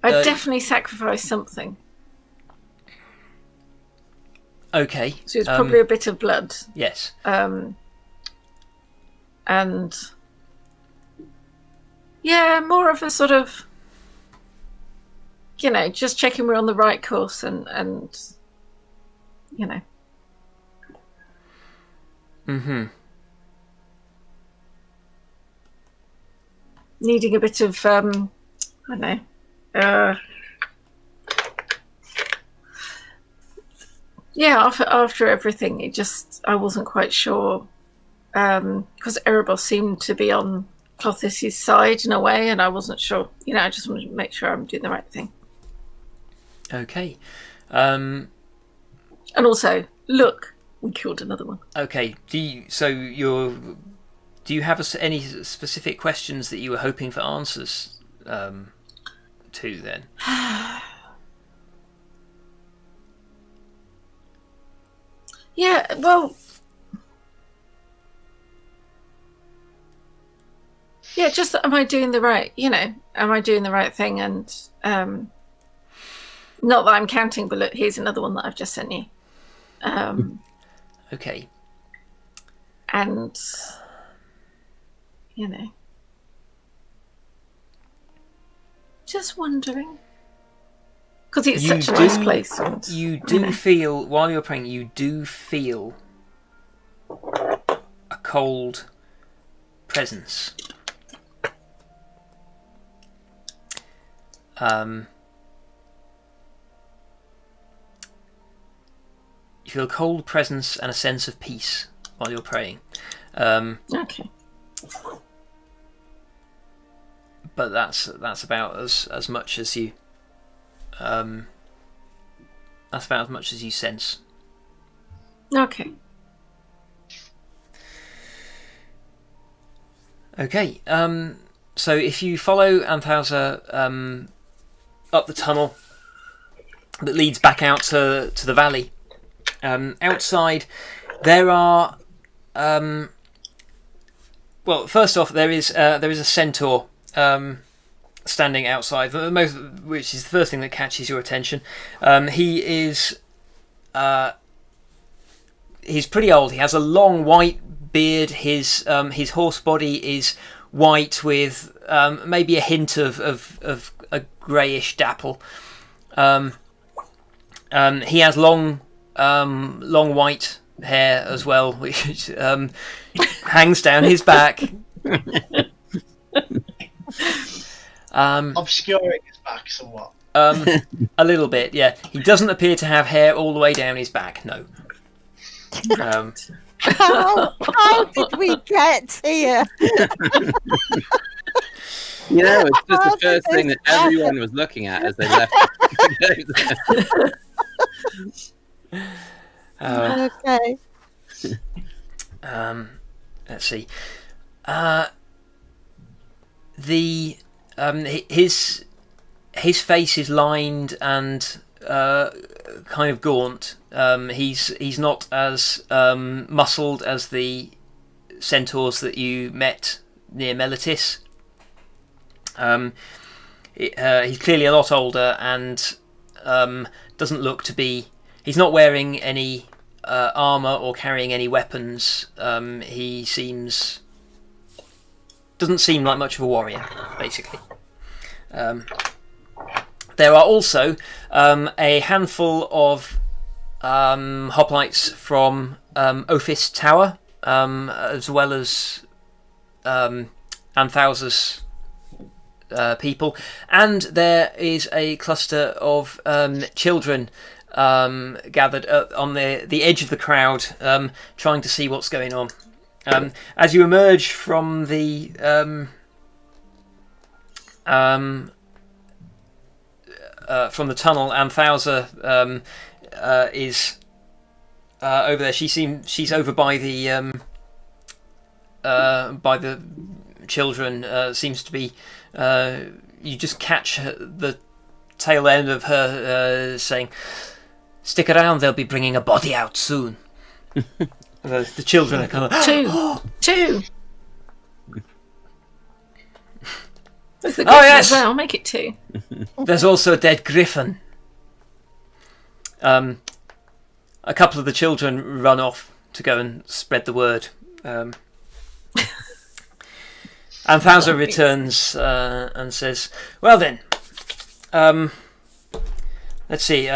I definitely sacrificed something. Okay. So it's probably a bit of blood. Yes. And yeah, more of a sort of, just checking we're on the right course and Mm-hmm. needing a bit of, I don't know, after everything, I wasn't quite sure, because Erebos seemed to be on Clothis' side in a way, and I wasn't sure. I just wanted to make sure I'm doing the right thing. Okay. And also, look, we killed another one. Okay. Do you have any specific questions that you were hoping for answers to then? Yeah, well, yeah, just am I doing the right, am I doing the right thing? And not that I'm counting, but look, here's another one that I've just sent you. Okay. And, just wondering. Because it's such a nice place. And, you do feel, while you're praying, you do feel a cold presence. You feel a cold presence and a sense of peace while you're praying. okay. But that's about as much as you. That's about as much as you sense. Okay. Okay. So if you follow Anthousa up the tunnel that leads back out to the valley, outside there are. Well, first off, there is a centaur standing outside, which is the first thing that catches your attention. He is he's pretty old. He has a long white beard. His horse body is white with maybe a hint of a greyish dapple. He has long white hair as well, which hangs down his back. Obscuring his back somewhat. A little bit, yeah. He doesn't appear to have hair all the way down his back, no. How did we get here? It's just the first thing that everyone was looking at as they left. Okay. Let's see. His face is lined and kind of gaunt. He's not as muscled as the centaurs that you met near Melitis. He's clearly a lot older and doesn't look to be. He's not wearing any armor or carrying any weapons. He doesn't seem like much of a warrior, basically. There are also a handful of hoplites from Ophis Tower, as well as Anthousa's people, and there is a cluster of children gathered on the edge of the crowd, trying to see what's going on. As you emerge from the tunnel, Anthousa is over there. She's over by the children. Seems to be. You just catch the tail end of her saying, "Stick around. They'll be bringing a body out soon." The children are kind of two. There's the griffin yes! as well. Make it 2. There's also a dead griffin. A couple of the children run off to go and spread the word. Anthousa returns and says, "Well then, let's see.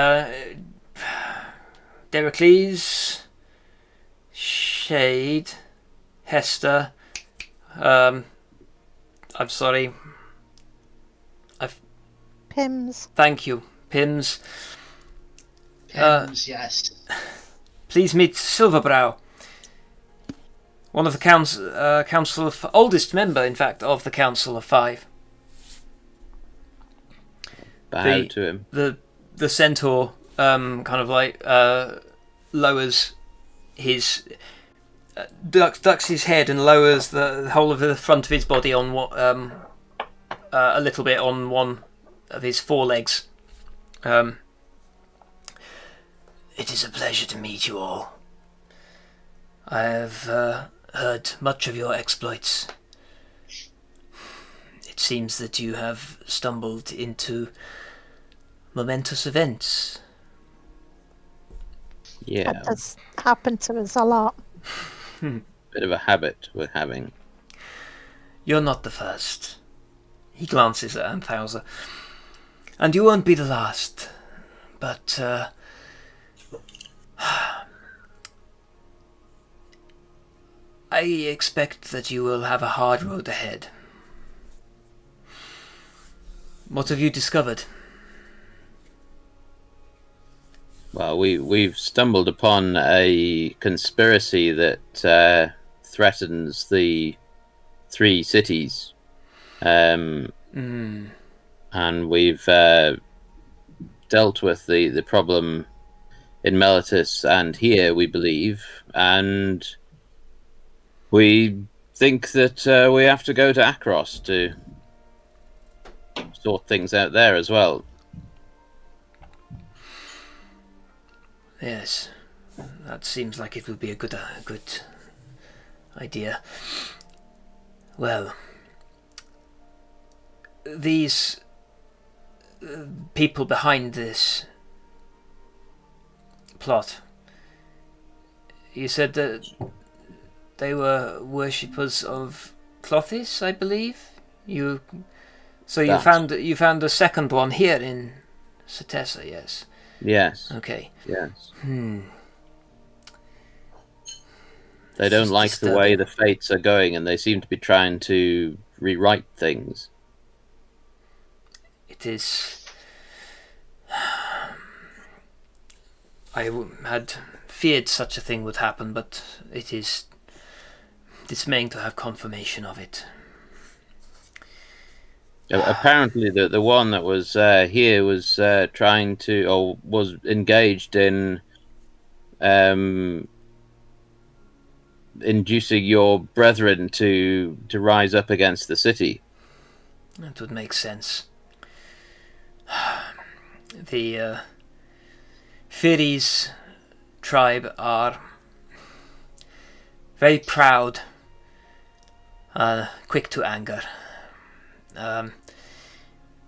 Dericles, Shade, Hester. I'm sorry. Pims. Thank you, Pims. Pims, yes. Please meet Silverbrow, one of the council of oldest member, in fact, of the Council of Five." Bow to him. The centaur kind of like lowers his ducks his head and lowers the whole of the front of his body on what a little bit on one of his forelegs. It is a pleasure to meet you all. I have heard much of your exploits. It seems that you have stumbled into momentous events. Yeah, That does happen to us a lot. bit of a habit we're having. You're not the first. He glances at Anthousa. And you won't be the last. But, I expect that you will have a hard road ahead. What have you discovered? Well, we've stumbled upon a conspiracy that threatens the 3 cities, and we've dealt with the problem in Melitus and here, we believe, and we think that we have to go to Akros to sort things out there as well. Yes, that seems like it would be a good idea. Well, these people behind this plot, you said that they were worshippers of Clothis, I believe. You found a second one here in Setessa, yes. Yes. Okay. Yes. Hmm. They don't like the disturbing. way the fates are going, and they seem to be trying to rewrite things. It is. I had feared such a thing would happen, but it is dismaying to have confirmation of it. Apparently, the one that was here was trying to, or was engaged in inducing your brethren to rise up against the city. That would make sense. The Firis tribe are very proud, quick to anger.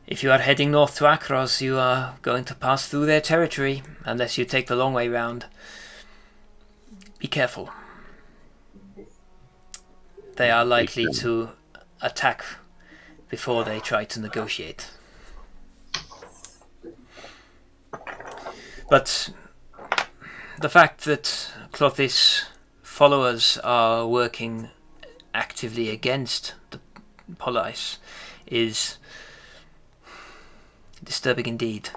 If you are heading north to Akros, you are going to pass through their territory, unless you take the long way round. Be careful. They are likely to attack before they try to negotiate. the fact that Clothis followers are working actively against the Police is disturbing indeed.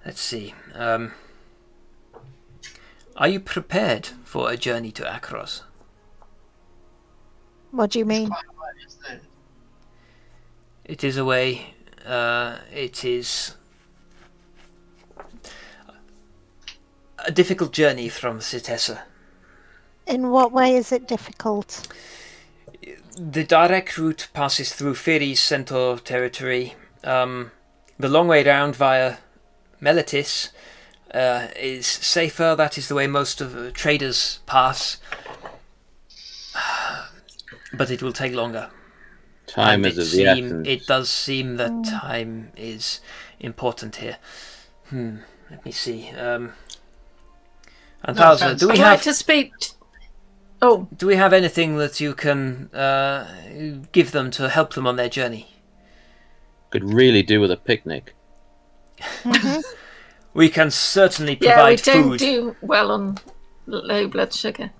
Let's see. Are you prepared for a journey to Akros? What do you mean? Quite right, isn't it? It is a way. It is a difficult journey from Cetessa. In what way is it difficult? The direct route passes through Firi's Centaur territory. The long way round via Meletis is safer. That is the way most of the traders pass. But it will take longer. Time And is of the essence. it does seem that time is important here. Let me see. Anthousa, offense. do we I'd have like to speak. Oh, do we have anything that you can give them to help them on their journey? Could really do with a picnic. We can certainly yeah, we provide don't food. do well on low blood sugar.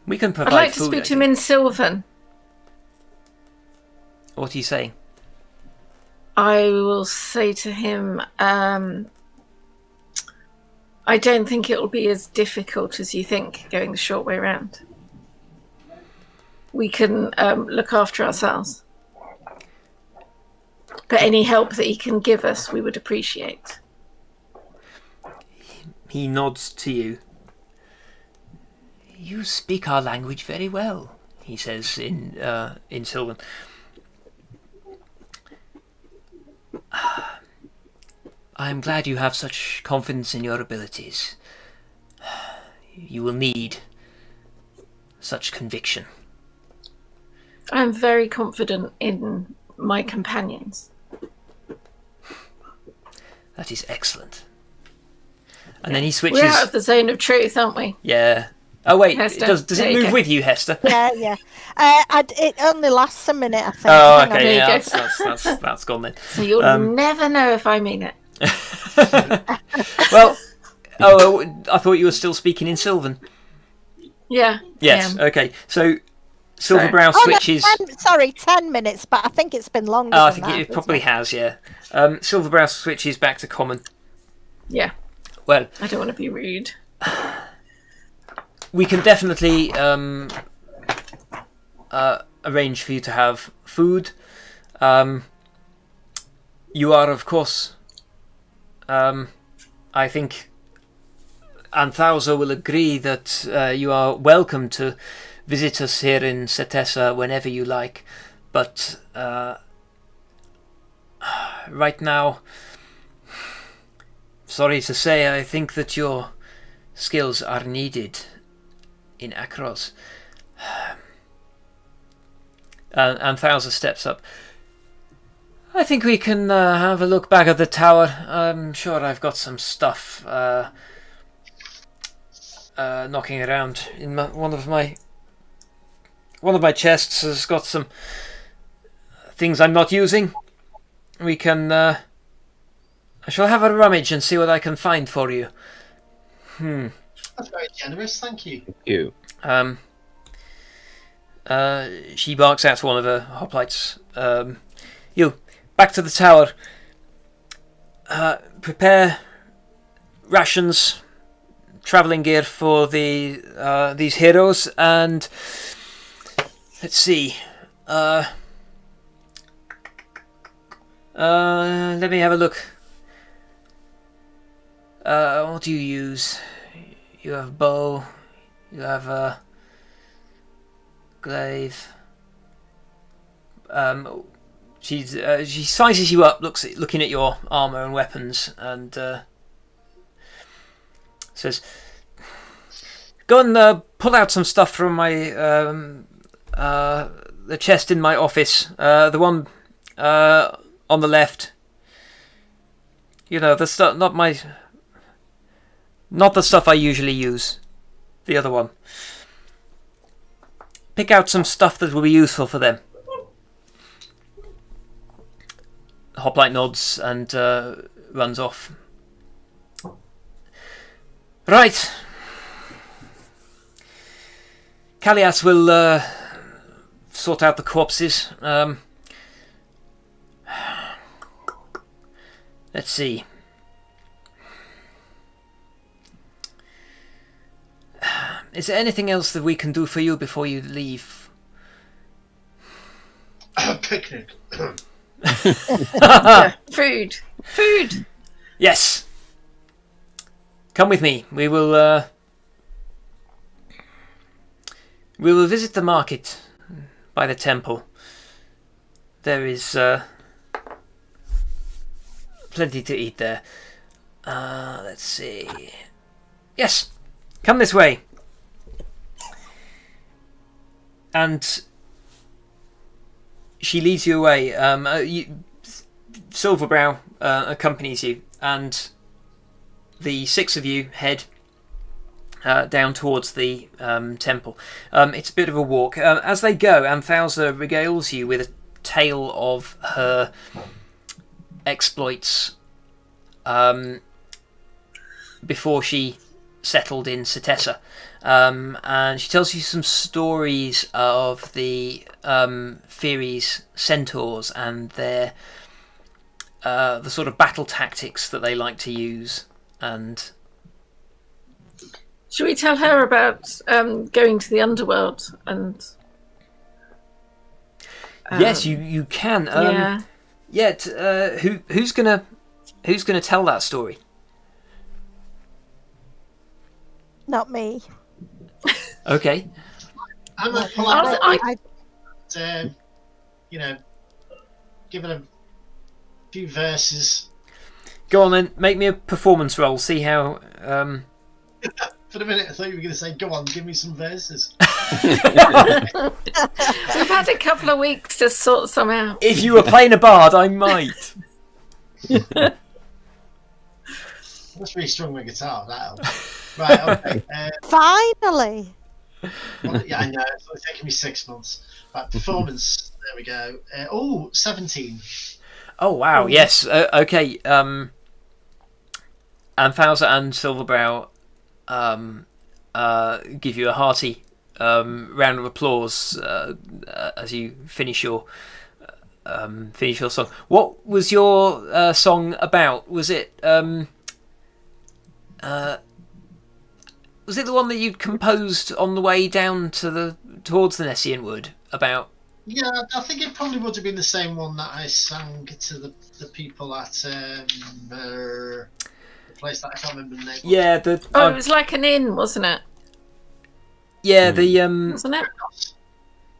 We can I'd provide like to food. speak I to him think. in Sylvan. What are you saying? I will say to him, I don't think it will be as difficult as you think going the short way round. We can look after ourselves. But any help that he can give us, we would appreciate. He nods to you. You speak our language very well, he says in Sylvan. I am glad you have such confidence in your abilities. You will need such conviction. I'm very confident in my companions. That is excellent. And then he switches. We're out of the zone of truth, aren't we? Yeah. Oh wait, Hester, does there it you move go. with you, Hester? Yeah. It only lasts a minute, I think. Oh, Hang on. okay. There you Yeah, go. that's gone then. So you'll never know if I mean it. Well, I thought you were still speaking in Sylvan. Yeah. Yes. I am. Okay. So Silverbrow Oh, no, switches. 10 minutes, but I think it's been longer I than think that. it probably has. Yeah. Silverbrow switches back to common. Yeah. Well, I don't want to be rude. we can definitely arrange for you to have food. You are, of course. I think Anthousa will agree that you are welcome to visit us here in Cetessa whenever you like, but right now, sorry to say, I think that your skills are needed in Akros. Anthousa steps up. I think we can have a look back at the tower. I'm sure I've got some stuff knocking around in one of my chests has got some things I'm not using. We can. I shall have a rummage and see what I can find for you. That's very generous, thank you. Thank you. She barks out to one of her hoplites. You back to the tower. Prepare rations, travelling gear for these heroes, and let's see. Let me have a look. What do you use? You have bow. You have glaive. She sizes you up, looking at your armor and weapons, and says, "Go and pull out some stuff from my the chest in my office. The one on the left. You know, the stuff, not the stuff I usually use. The other one. Pick out some stuff that will be useful for them." Hoplite nods and runs off. Right. Callias will sort out the corpses. Let's see. Is there anything else that we can do for you before you leave? Picnic. Food. Yes. Come with me. We will visit the market by the temple. There is plenty to eat there. Let's see. Yes. Come this way. And she leads you away. Silverbrow accompanies you, and the 6 of you head down towards the temple. It's a bit of a walk. As they go, Anthousa regales you with a tale of her exploits before she settled in Setessa. And she tells you some stories of the Furies centaurs and their the sort of battle tactics that they like to use. And should we tell her about going to the underworld? And yes, you can. Who's gonna tell that story? Not me. Okay. I'm a give it a few verses. Go on then, make me a performance roll. See how. For a minute, I thought you were going to say, "Go on, give me some verses." We've had a couple of weeks to sort some out. If you were playing a bard, I might. That's really strong with guitar. That helps. Right. Okay. Finally. Well, yeah, I know. It's only taken me 6 months. Right, performance. There we go. 17. Oh wow! Yes. Okay. Anthousa and Silverbrow give you a hearty round of applause as you finish your song. What was your song about? Was it the one that you'd composed on the way down towards the Nessian Wood about? Yeah, I think it probably would have been the same one that I sang to the people at the place that I can't remember the name. Yeah, it was like an inn, wasn't it? Yeah, wasn't it?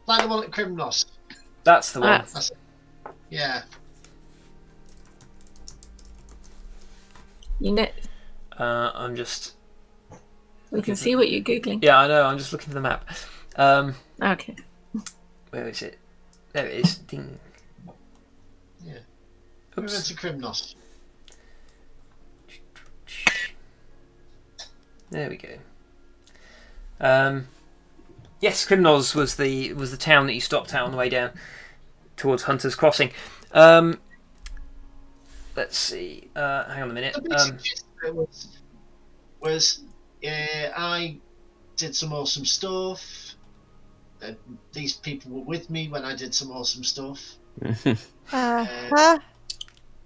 Like the one at Crimnos. That's the one. Yeah. You know. I'm just. We can see what you're googling. Yeah, I know. I'm just looking for the map. Okay. Where is it? There it is. Ding. Yeah. We went Oops. to Crimnos. There we go. Yes, Crimnos was the town that you stopped at on the way down towards Hunter's Crossing. Let's see. Hang on a minute. The basic gist of it was I did some awesome stuff. These people were with me when I did some awesome stuff. Uh-huh.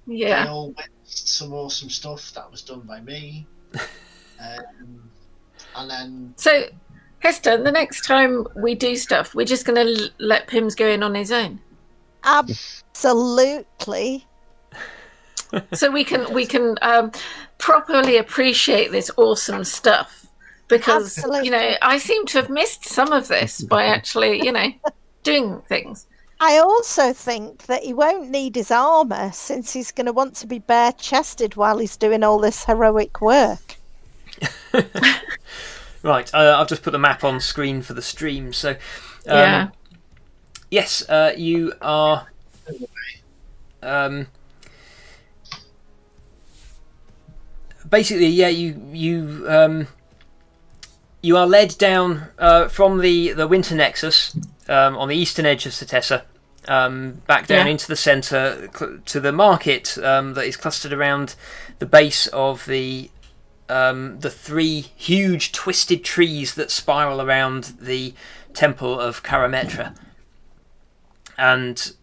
They Yeah. all witnessed some awesome stuff that was done by me. And then So, Hester, the next time we do stuff, we're just going to let Pims go in on his own, Absolutely. so we can properly appreciate this awesome stuff. Because Absolutely. I seem to have missed some of this by actually doing things. I also think that he won't need his armour since he's going to want to be bare-chested while he's doing all this heroic work. Right, I've just put the map on screen for the stream. So, yes, you are. Basically, yeah, you are led down from the Winter Nexus on the eastern edge of Setessa back down into the centre to the market that is clustered around the base of the 3 huge twisted trees that spiral around the temple of Karametra. And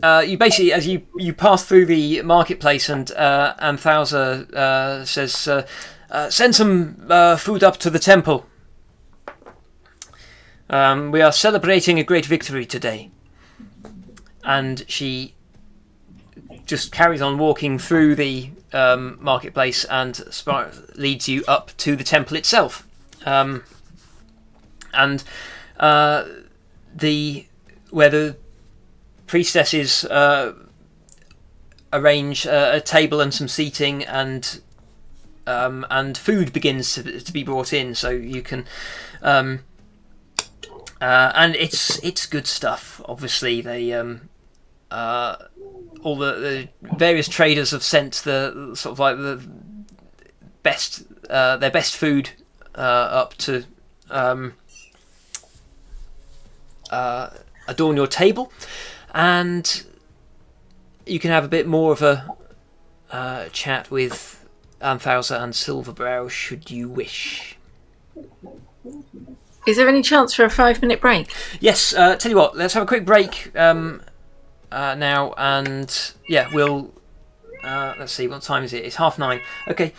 you basically, as you pass through the marketplace, and Anthousa says, send some food up to the temple. We are celebrating a great victory today. And she just carries on walking through the marketplace and leads you up to the temple itself. And where the priestesses arrange a table and some seating, and food begins to be brought in, so you can and it's good stuff. Obviously, they all the various traders have sent the sort of like the best their best food up to adorn your table, and you can have a bit more of a chat with Anthousa and Silverbrow should you wish. Is there any chance for a 5-minute break? Yes, tell you what, let's have a quick break now, and yeah, we'll let's see, what time is it? It's 9:30. Okay.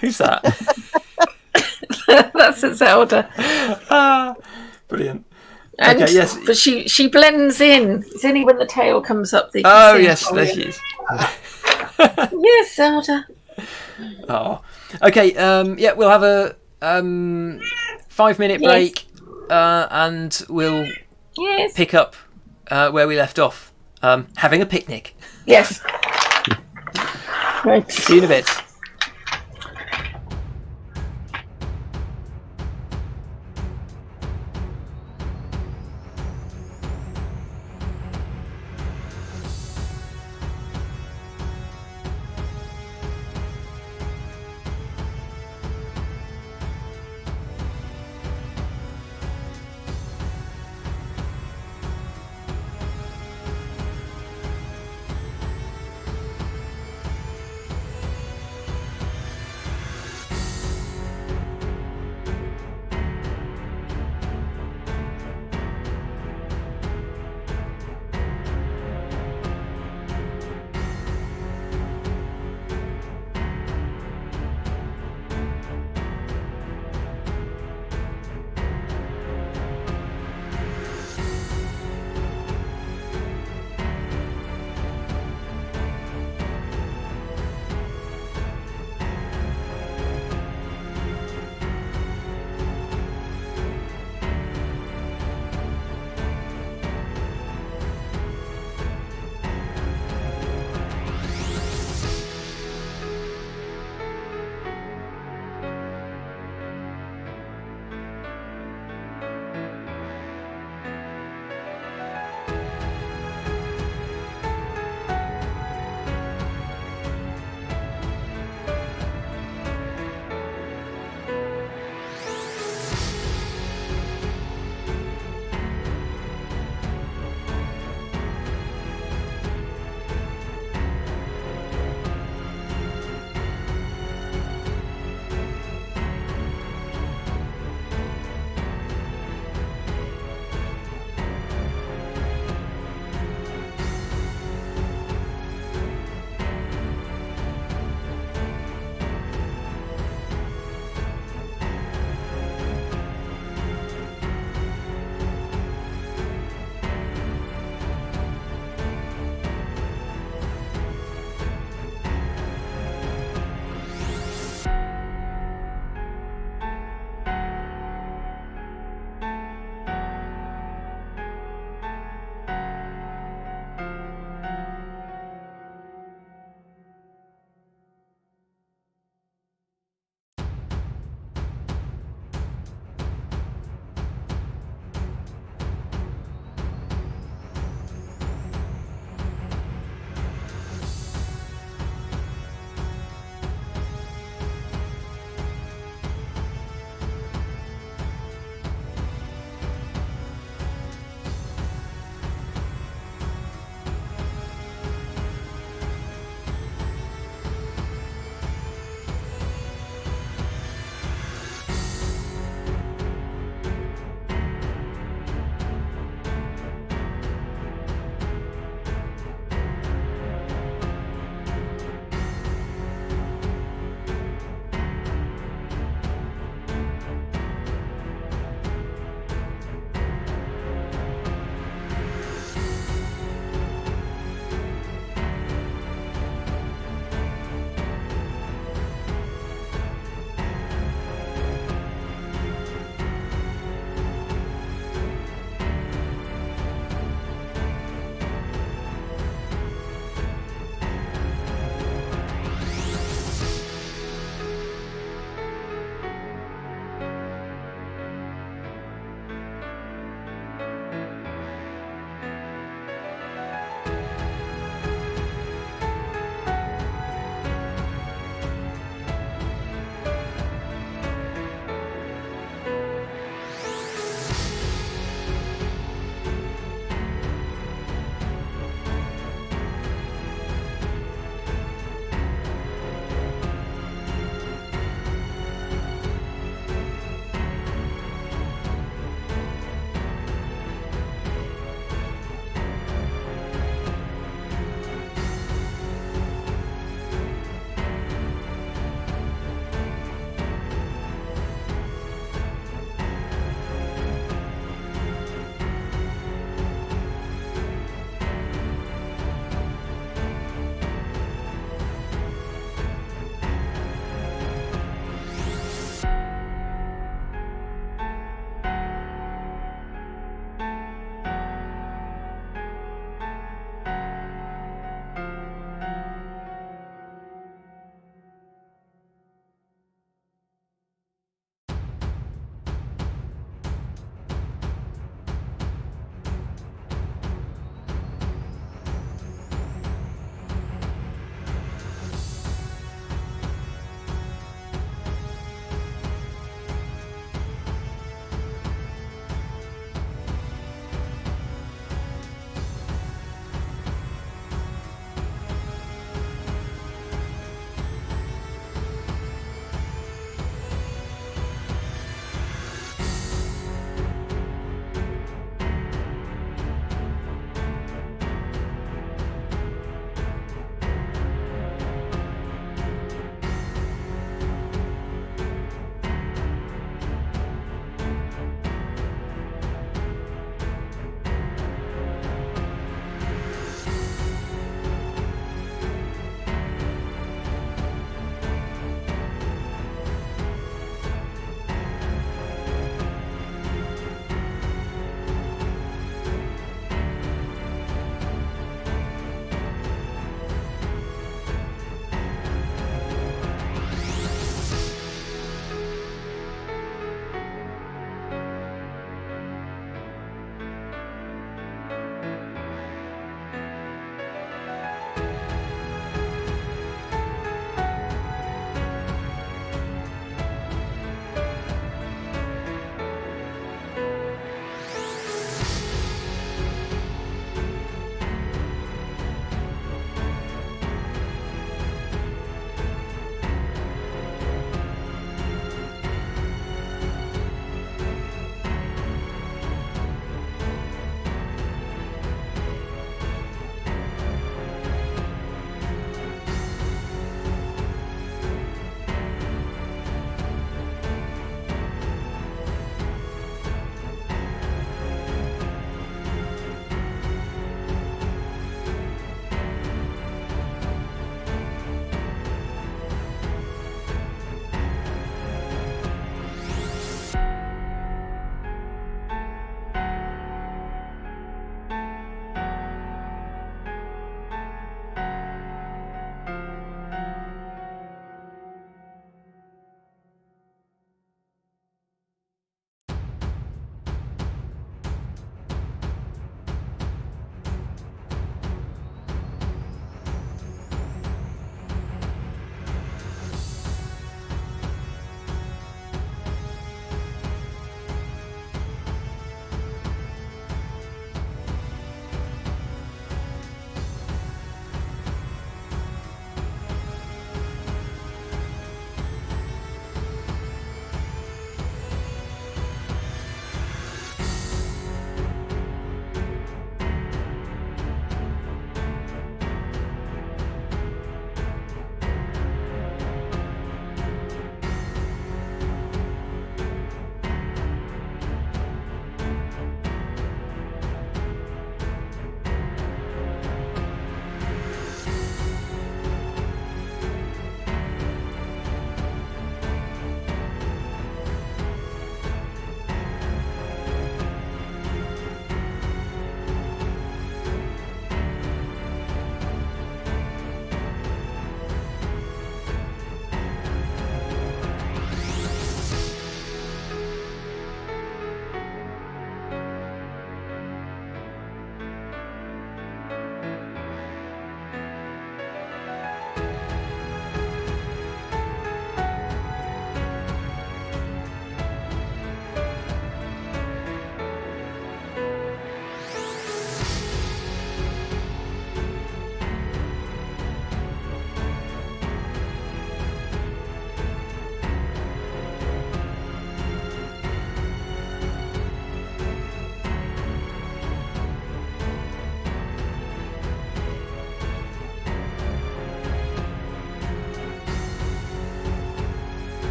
Who's that? That's a Zelda. Brilliant. And, okay, yes. But she blends in. It's only when the tail comes up that you can see. Yes, there she is. Yes, Zelda. Oh. Okay, yeah, we'll have a 5-minute break, and we'll pick up where we left off, having a picnic. Yes. Right. See you in a bit.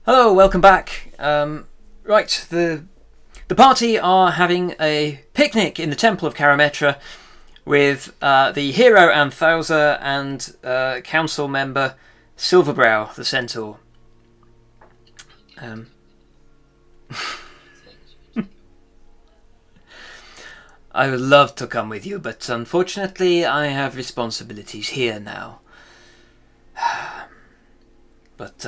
Hello, welcome back. Right, the party are having a picnic in the Temple of Karametra with the hero Anthousa and council member Silverbrow, the centaur. I would love to come with you, but unfortunately I have responsibilities here now. But,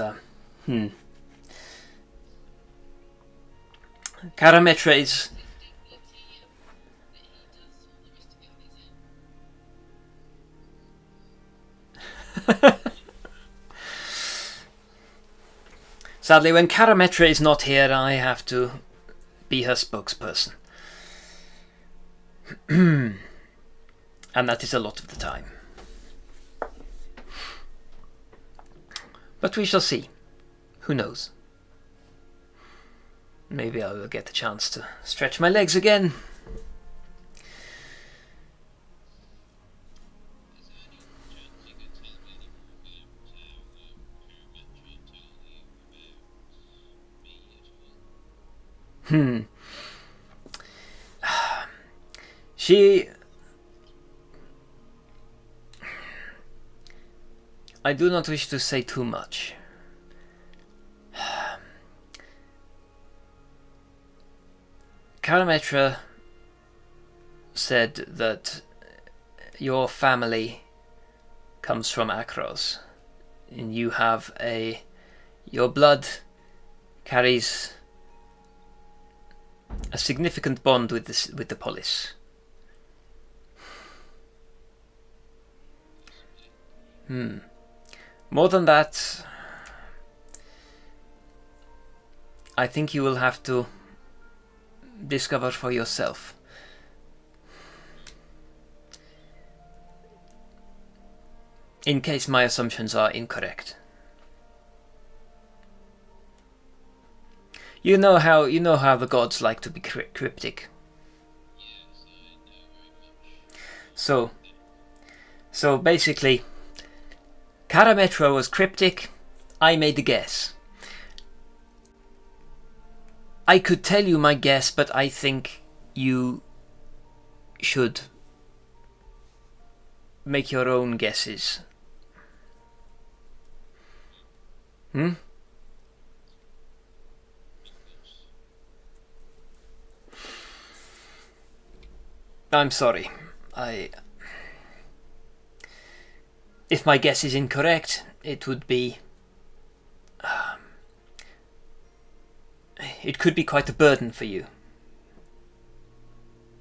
Karametra is... Sadly, when Karametra is not here, I have to be her spokesperson. And that is a lot of the time. But we shall see. Who knows? Maybe I will get the chance to stretch my legs again. She... I do not wish to say too much. Karametra said that your family comes from Akros, and you have your blood carries a significant bond with the polis. More than that, I think you will have to discover for yourself. In case my assumptions are incorrect. You know how the gods like to be cryptic. So basically, Karametra was cryptic. I made the guess. I could tell you my guess, but I think you should make your own guesses. I'm sorry. If my guess is incorrect, it would be... it could be quite a burden for you.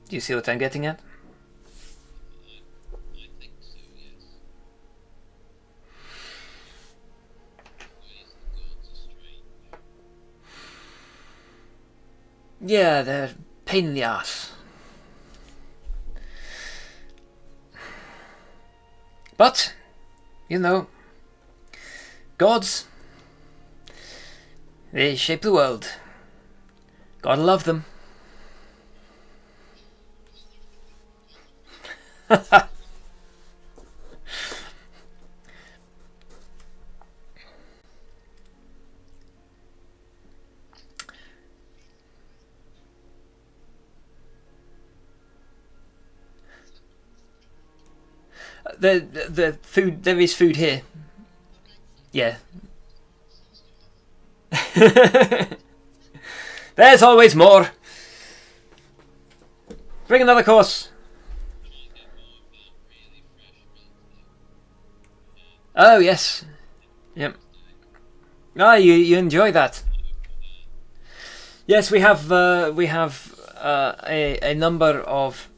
Do you see what I'm getting at? I think so, yes. Ways the gods are strange. Yeah, they're a pain in the ass. But, you know, gods, they shape the world. Gotta love them. The food, there is food here. Yeah. There's always more. Bring another course. Oh yes. Yep. Ah, you enjoy that. Yes, we have a number of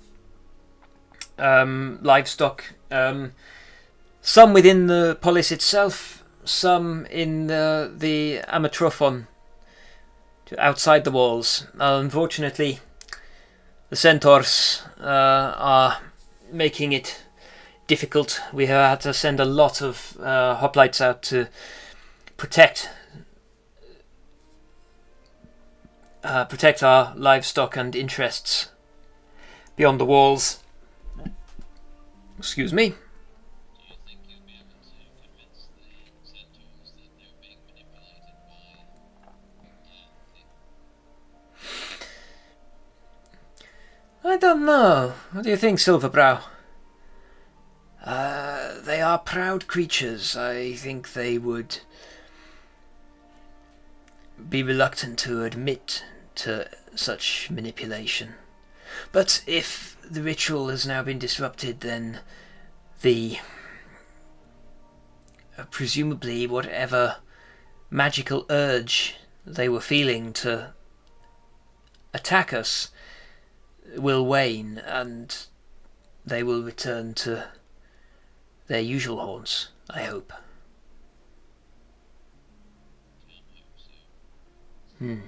livestock. Some within the polis itself, some in the Amatrophon, outside the walls. Unfortunately, the centaurs are making it difficult. We have had to send a lot of hoplites out to protect our livestock and interests beyond the walls. Excuse me. Do you think you'll be able to convince the centaurs that they're being manipulated by I don't know. What do you think, Silverbrow? They are proud creatures. I think they would be reluctant to admit to such manipulation. But if the ritual has now been disrupted, then the presumably whatever magical urge they were feeling to attack us will wane, and they will return to their usual haunts, I hope. Hmm.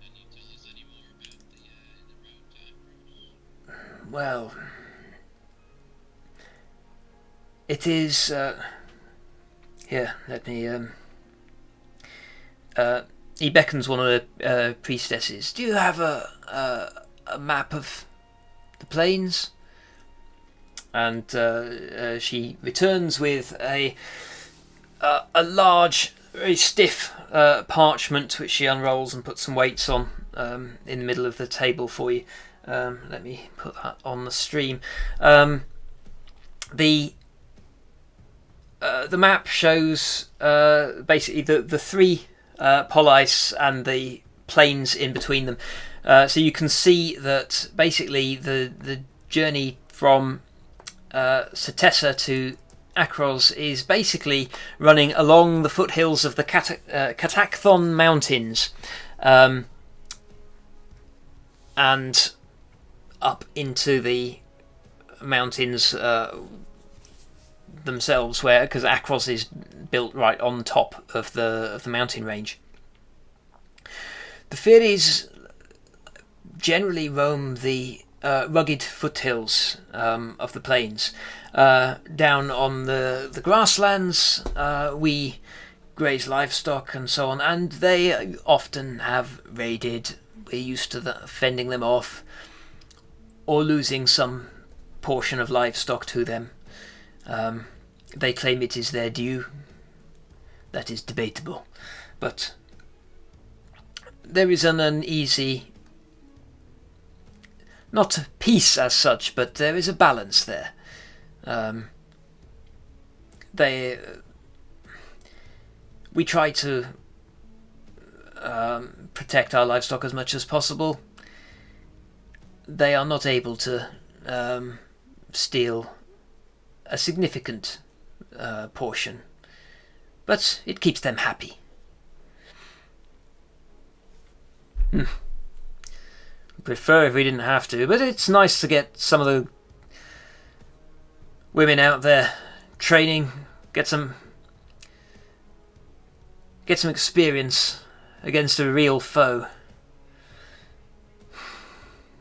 Can you tell us any more about the road to Ambrose? Well, it is. Here, let me. He beckons one of the priestesses. Do you have a map of the plains? And she returns with a large, very stiff parchment, which she unrolls and puts some weights on in the middle of the table for you. Let me put that on the stream. The map shows basically the three Police and the plains in between them. So you can see that basically the journey from Setessa to Akros is basically running along the foothills of the Katakthon Mountains, and up into the mountains themselves, where because Akros is built right on top of the mountain range. The Furies generally roam the rugged foothills of the plains. Down on the grasslands, we graze livestock and so on, and they often have raided. We're used to fending them off or losing some portion of livestock to them. They claim it is their due. That is debatable, but there is an uneasy, not peace as such, but there is a balance there. We try to protect our livestock as much as possible. They are not able to steal a significant portion, but it keeps them happy. Prefer if we didn't have to, but it's nice to get some of the women out there training, get some experience against a real foe.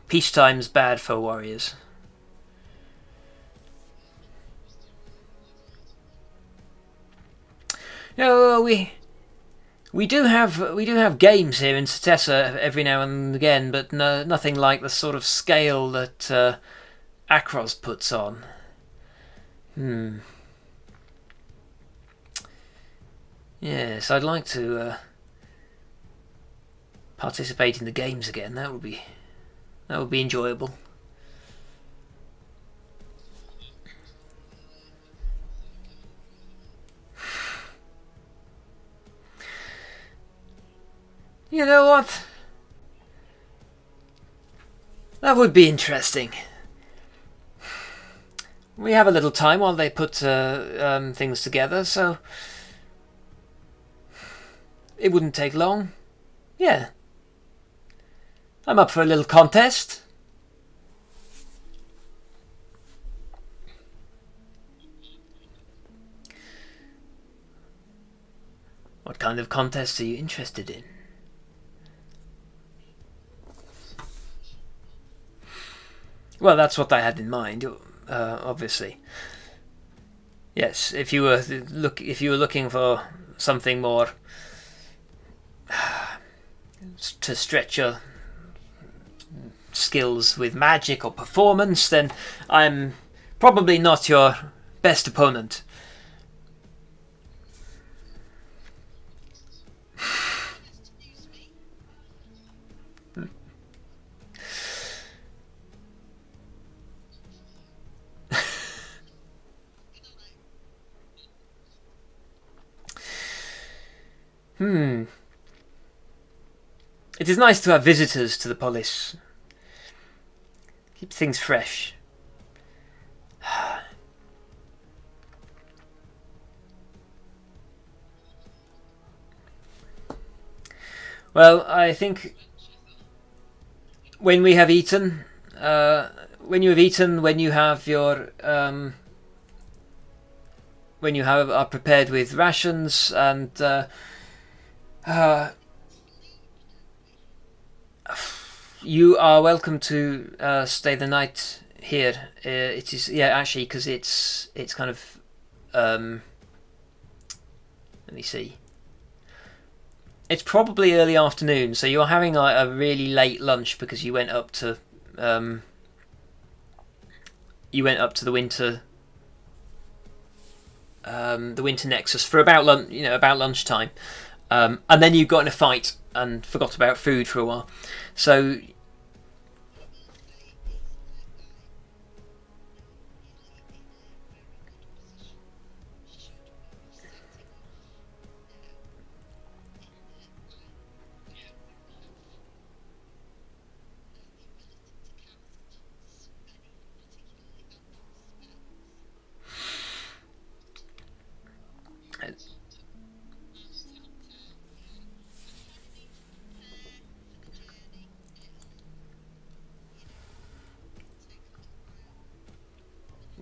Peacetime's bad for warriors. No, we do have games here in Setessa every now and again, but nothing like the sort of scale that Akros puts on. Yes, I'd like to participate in the games again. That would be enjoyable. You know what? That would be interesting. We have a little time while they put things together, so it wouldn't take long. Yeah. I'm up for a little contest. What kind of contest are you interested in? Well, that's what I had in mind, obviously. Yes, if you were looking for something more to stretch your skills with magic or performance, then I'm probably not your best opponent. It is nice to have visitors to the polis. Keeps things fresh. Well, I think when we have eaten, when you have eaten, when you have your, when you have are prepared with rations and you are welcome to stay the night here. It is actually because it's kind of let me see. It's probably early afternoon, so you're having like a really late lunch because you went up to the winter nexus for about lunchtime, and then you got in a fight and forgot about food for a while. So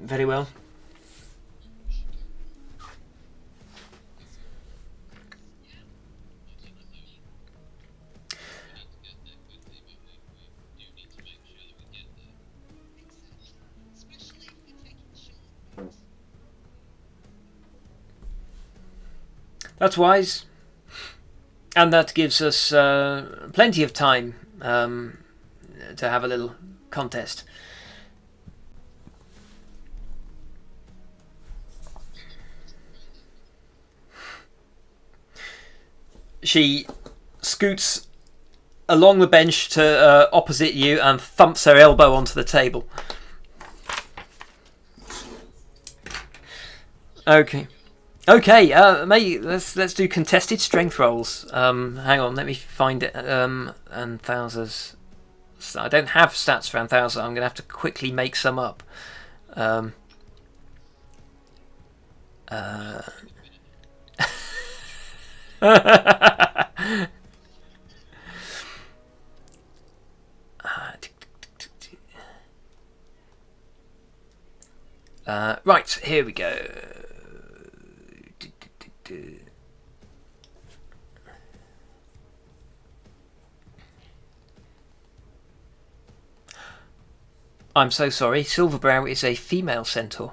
very well. That's wise, and that gives us plenty of time to have a little contest. She scoots along the bench to opposite you and thumps her elbow onto the table. Okay, mate. Let's do contested strength rolls. Hang on, let me find it. Anthousa's. I don't have stats for Anthousa. I'm gonna have to quickly make some up. Right, here we go. I'm so sorry. Silverbrow is a female centaur.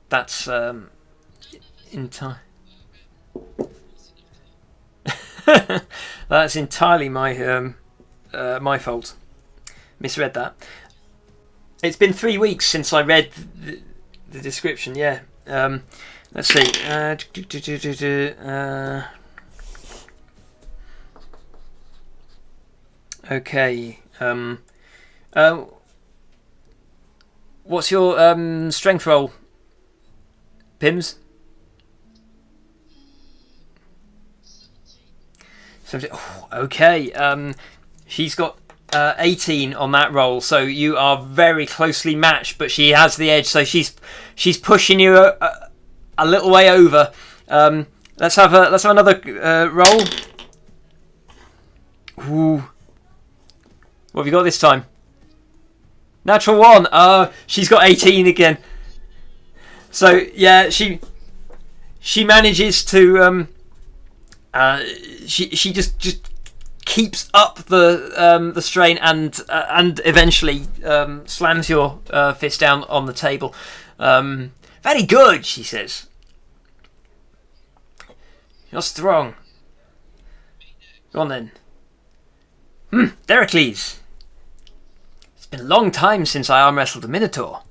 That's that's entirely my my fault. Misread that. It's been 3 weeks since I read the description. Yeah. Let's see. Okay. What's your strength roll, Pims? 17. Oh, okay. She's got 18 on that roll, so you are very closely matched. But she has the edge, so she's pushing you a little way over. Let's have another roll. Ooh. What have you got this time? Natural 1. She's got 18 again. So yeah, she manages to she just keeps up the strain and eventually slams your fist down on the table. Very good, she says. You're strong. Go on then. Deracles. It's been a long time since I arm wrestled a Minotaur.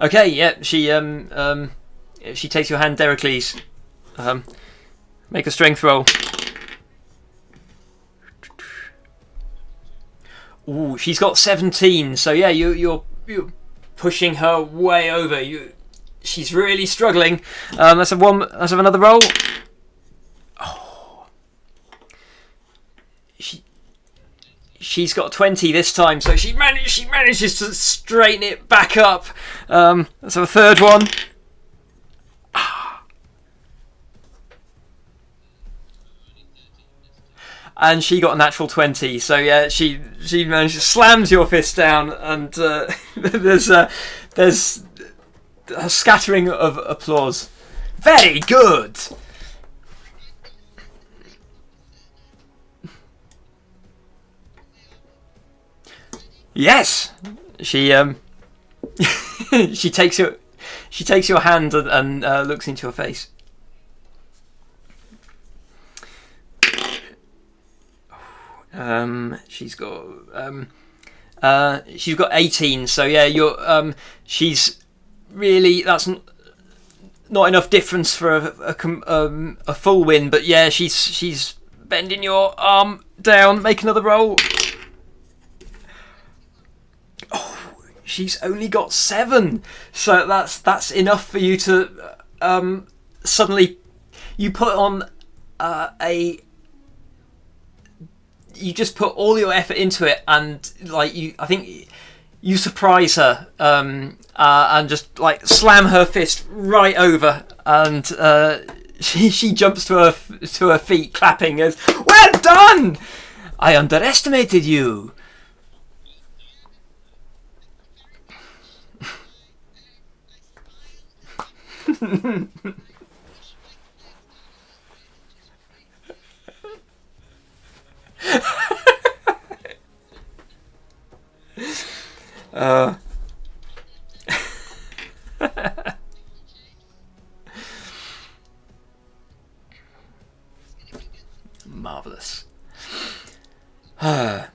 Okay, yeah, she takes your hand, Dericles. Make a strength roll. Ooh, she's got 17. So yeah, you're pushing her way over. She's really struggling. Let's have another roll. Oh, she's got 20 this time, so she manages to straighten it back up. Let's have a third one. And she got a natural 20. So yeah, she manages, slams your fist down, and there's a scattering of applause. Very good. Yes, she she takes your hand and looks into your face. She's got 18. So yeah, she's really, that's not enough difference for a full win. But yeah, she's bending your arm down. Make another roll. Oh, she's only got 7. So that's enough for you to suddenly you put on you just put all your effort into it, and I think you surprise her and just slam her fist right over, and she jumps to her feet, clapping as well done. I underestimated you. Marvelous. I'm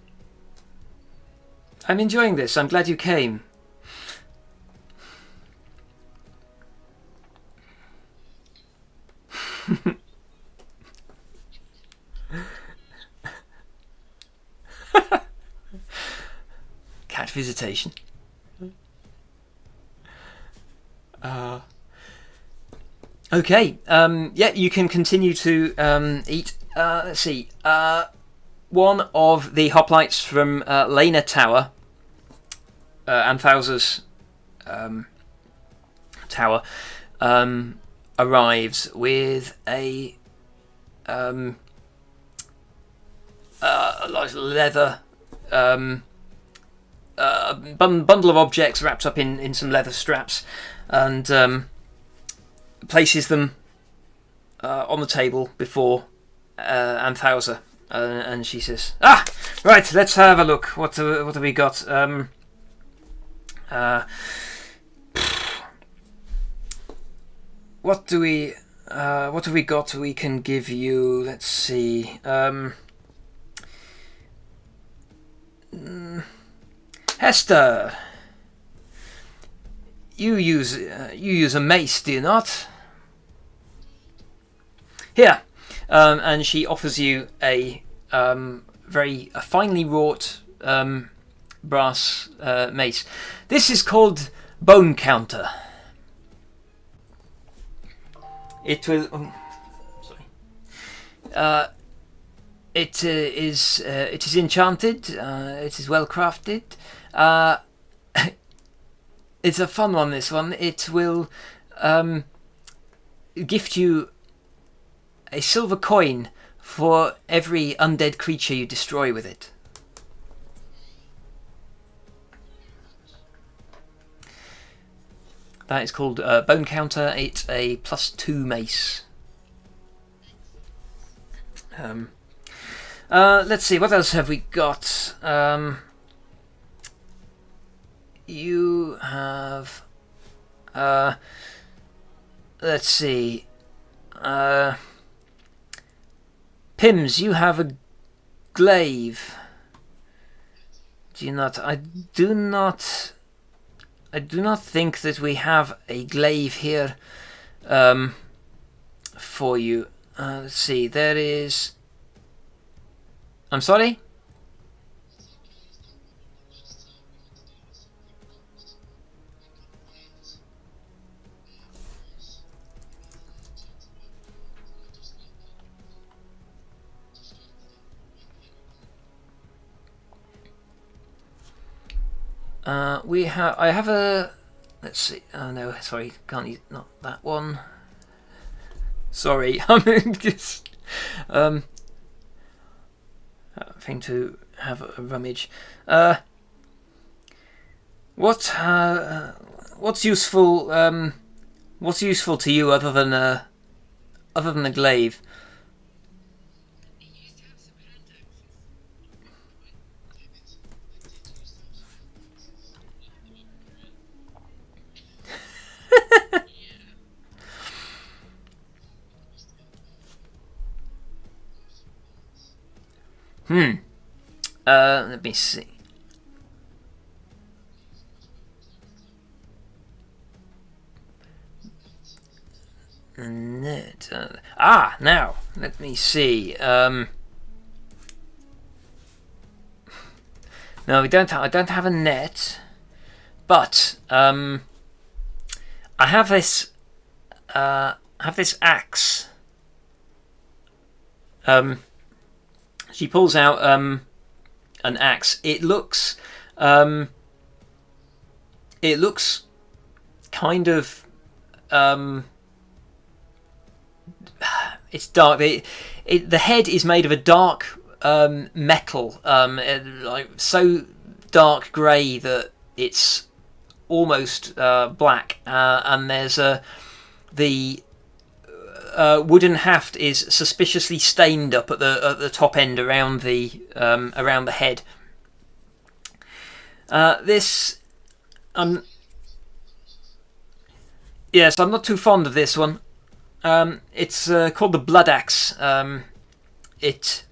enjoying this. I'm glad you came. Cat visitation. Okay. Yeah, you can continue to eat. Let's see. One of the hoplites from Lena Tower, Anthousa's tower, arrives with a large leather bundle of objects wrapped up in some leather straps, and places them on the table before Anthousa, and she says, right, let's have a look. What have we got? What have we got we can give you? Let's see. Hester, you use a mace, do you not? Here, and she offers you a very finely wrought brass mace. This is called Bone Counter. It will. Sorry. It is enchanted. It is well crafted. It's a fun one. This one. It will gift you a silver coin for every undead creature you destroy with it. That is called Bone Counter. It's a +2 mace. Let's see, what else have we got? You have... let's see. Pims, you have a glaive. Do you not? I do not do not think that we have a glaive here for you. Let's see. There is. I'm sorry. I have a. Let's see. Oh no, sorry, can't use not that one. Sorry, I'm just having to have a rummage. What's useful? What's useful to you other than a glaive? Let me see. Net. Now let me see. No, we don't. I don't have a net, but I have this. Have this axe. She pulls out an axe. It looks kind of it's dark. The head is made of a dark metal, like so dark grey that it's almost black. And there's the wooden haft is suspiciously stained up at the top end around the head. This, yes, I'm not too fond of this one. It's called the Blood Axe. It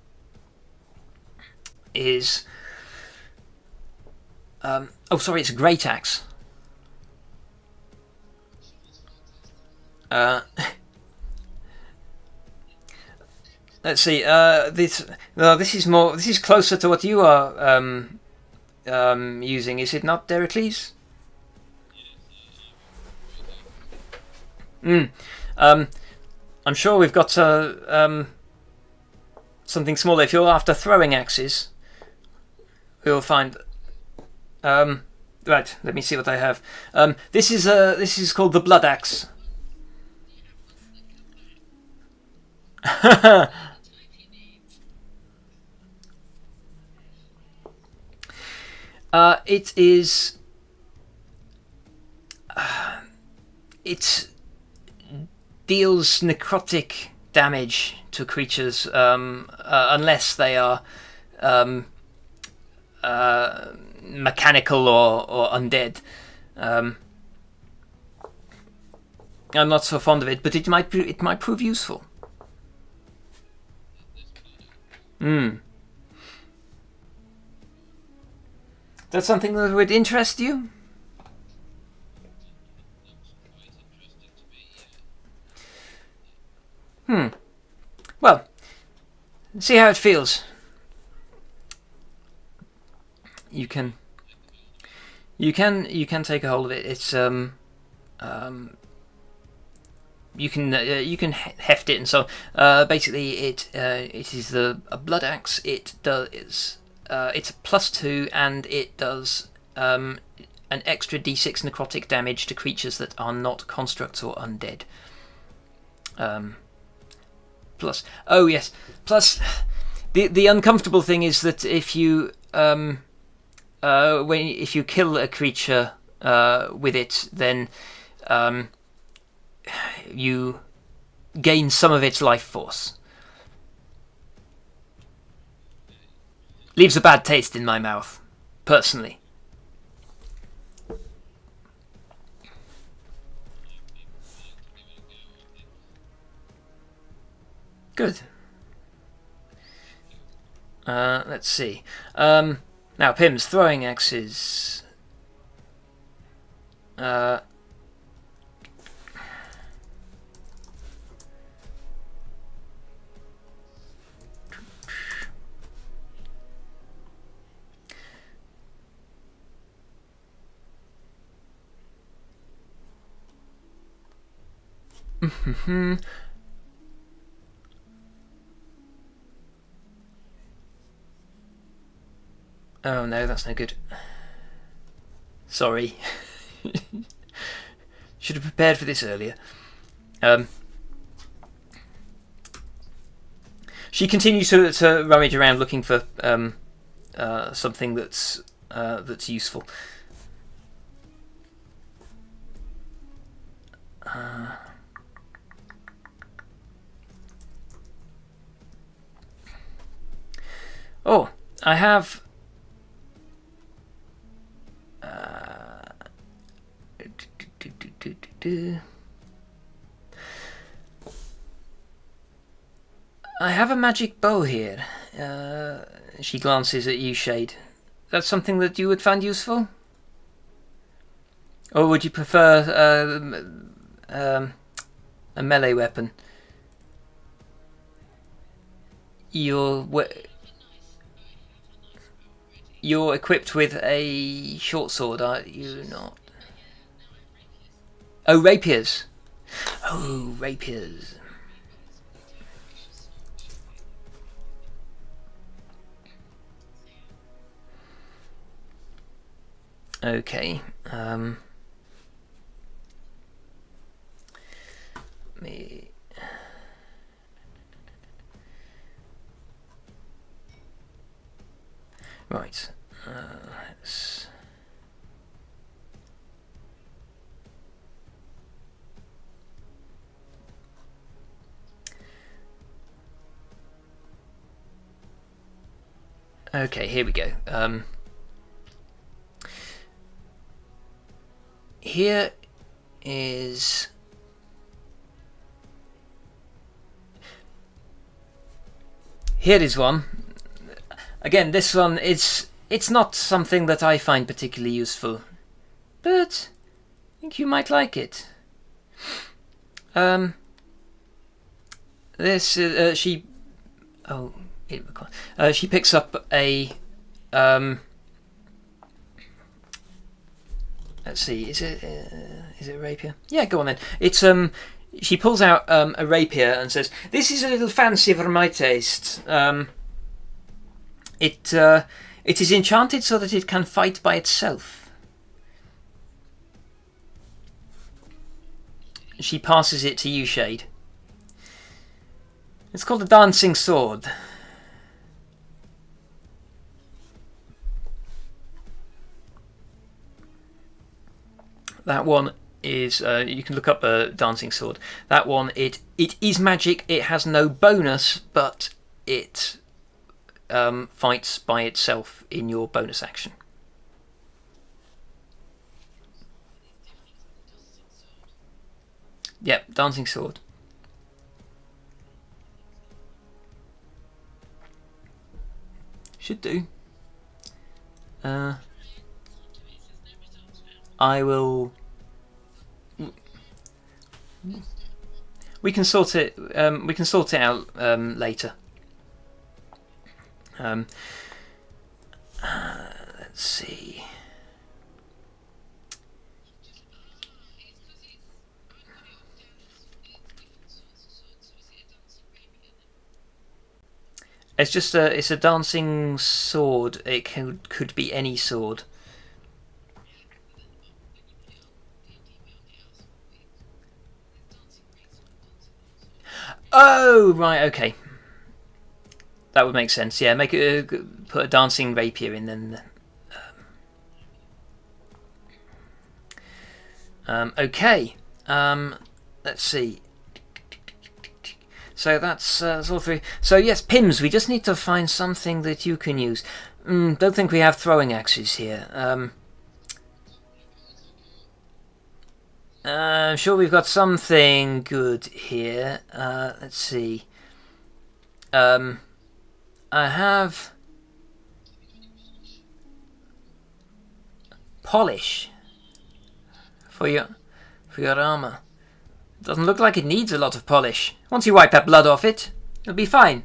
is. Sorry, it's a great axe. Let's see. This is more. This is closer to what you are using. Is it not, Dericles? I'm sure we've got something smaller. If you're after throwing axes, we'll find. Right. Let me see what I have. This is called the Blood Axe. It is. It deals necrotic damage to creatures unless they are mechanical or undead. I'm not so fond of it, but it might prove useful. That's something that would interest you? Well, see how it feels. You can take a hold of it. It's you can heft it and so on. Basically, it is a blood axe. It does it's a +2 and it does an extra d6 necrotic damage to creatures that are not constructs or undead. Plus, the uncomfortable thing is that if you if you kill a creature with it, then you gain some of its life force. Leaves a bad taste in my mouth, personally. Good. Let's see. Now, Pim's throwing axes. Oh no, that's no good. Sorry. Should have prepared for this earlier. She continues to rummage around looking for something that's useful. Oh, I have. I have a magic bow here. She glances at you, Shade. That's something that you would find useful? Or would you prefer a melee weapon? You're equipped with a short sword, are you not? Oh, rapiers. Oh, rapiers. Okay. Me. Right. Let's. Okay, here we go. Here is. Here is one. Again, this one it's not something that I find particularly useful, but I think you might like it. This she. Oh, she picks up a. Let's see. Is it a rapier? Yeah, go on then. It's She pulls out a rapier and says, "This is a little fancy for my taste. It is enchanted so that it can fight by itself." She passes it to you, Shade. It's called a dancing sword. That one is you can look up a dancing sword. That one it is magic. It has no bonus, but it fights by itself in your bonus action. Yep, dancing sword. Should do. I will. We can sort it. We can sort it out later. Let's see. It's just it's a dancing sword. It could be any sword. Oh right, okay. That would make sense. Yeah, make it put a dancing rapier in then. Okay. Let's see. So that's all three. So yes, Pims. We just need to find something that you can use. Don't think we have throwing axes here. I'm sure we've got something good here. Let's see. I have polish for your armor. Doesn't look like it needs a lot of polish. Once you wipe that blood off it, it'll be fine.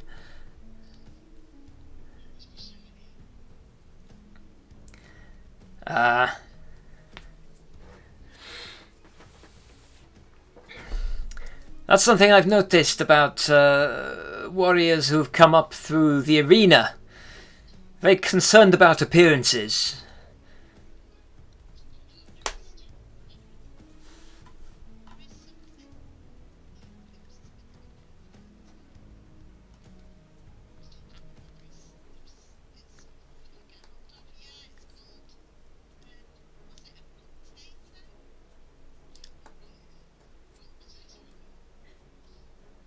That's something I've noticed about warriors who've come up through the arena. Very concerned about appearances.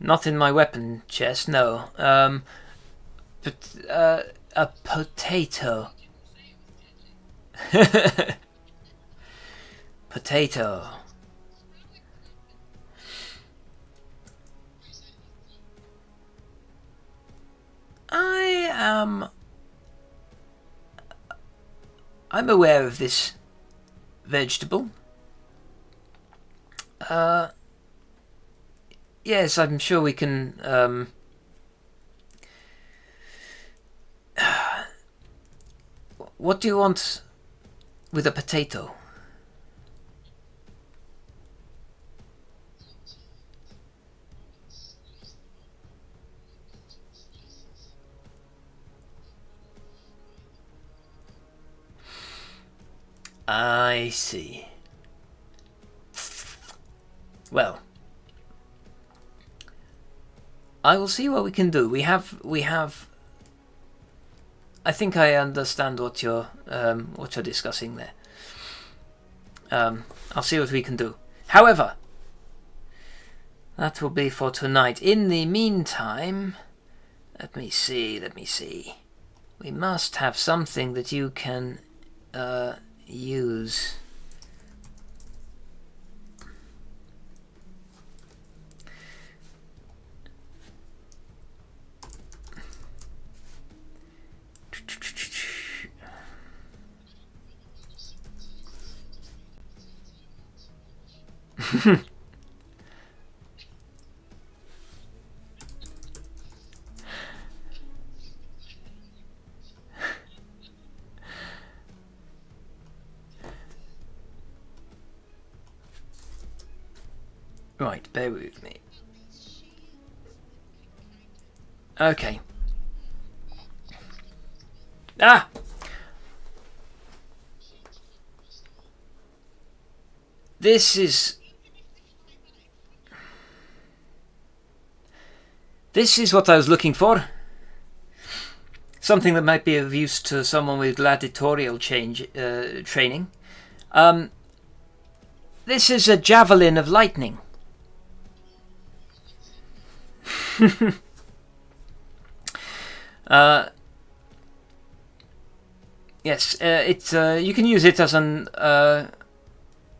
Not in my weapon chest, no. But a potato. Potato. I'm aware of this vegetable. Yes, I'm sure we can. What do you want with a potato? I see. Well, I will see what we can do. We have. I think I understand what you're discussing there. I'll see what we can do. However, that will be for tonight. In the meantime, let me see. We must have something that you can use. Right, bear with me. Okay. Ah! This is what I was looking for. Something that might be of use to someone with gladiatorial training. This is a javelin of lightning. Yes, you can use it as an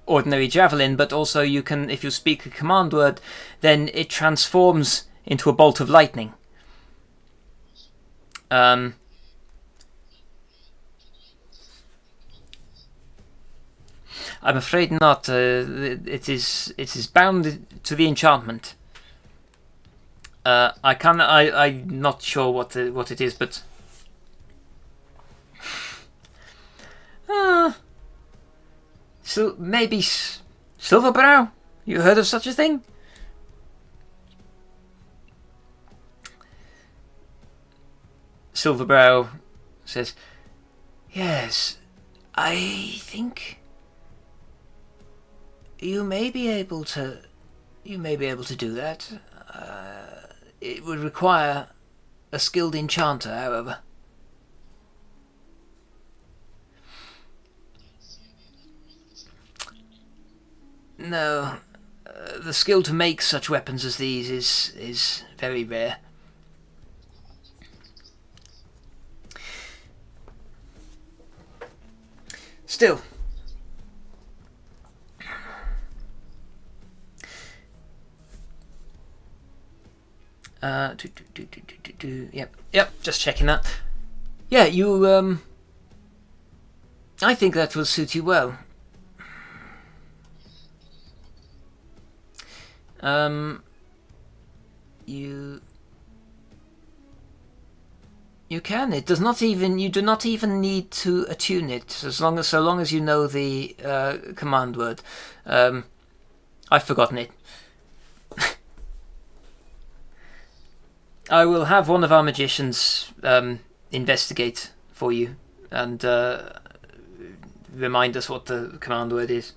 ordinary javelin, but also you can, if you speak a command word, then it transforms into a bolt of lightning. I'm afraid not. It is bound to the enchantment. I'm not sure what it is, but so maybe Silverbrow. You heard of such a thing? Silverbrow says, "Yes, I think you may be able to. You may be able to do that. It would require a skilled enchanter, however." No, the skill to make such weapons as these is very rare. Still, yep, just checking that. Yeah, you, I think that will suit you well. You can. It does not even. You do not even need to attune it, so long as you know the command word. I've forgotten it. I will have one of our magicians investigate for you and remind us what the command word is.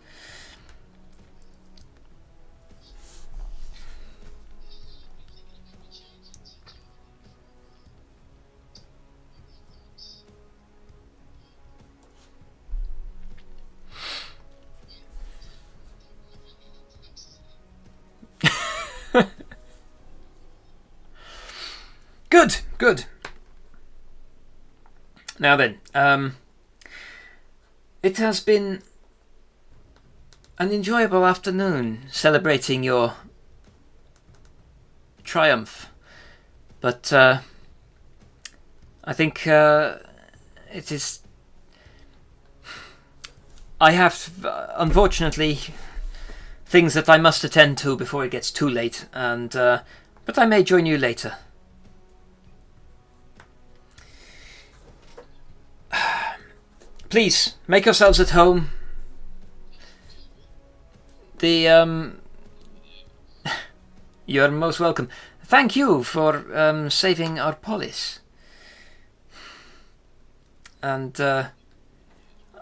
Good. Now then, it has been an enjoyable afternoon celebrating your triumph, but I think it is. I have, unfortunately, things that I must attend to before it gets too late, and but I may join you later. Please make yourselves at home. You're most welcome. Thank you for saving our polis. And I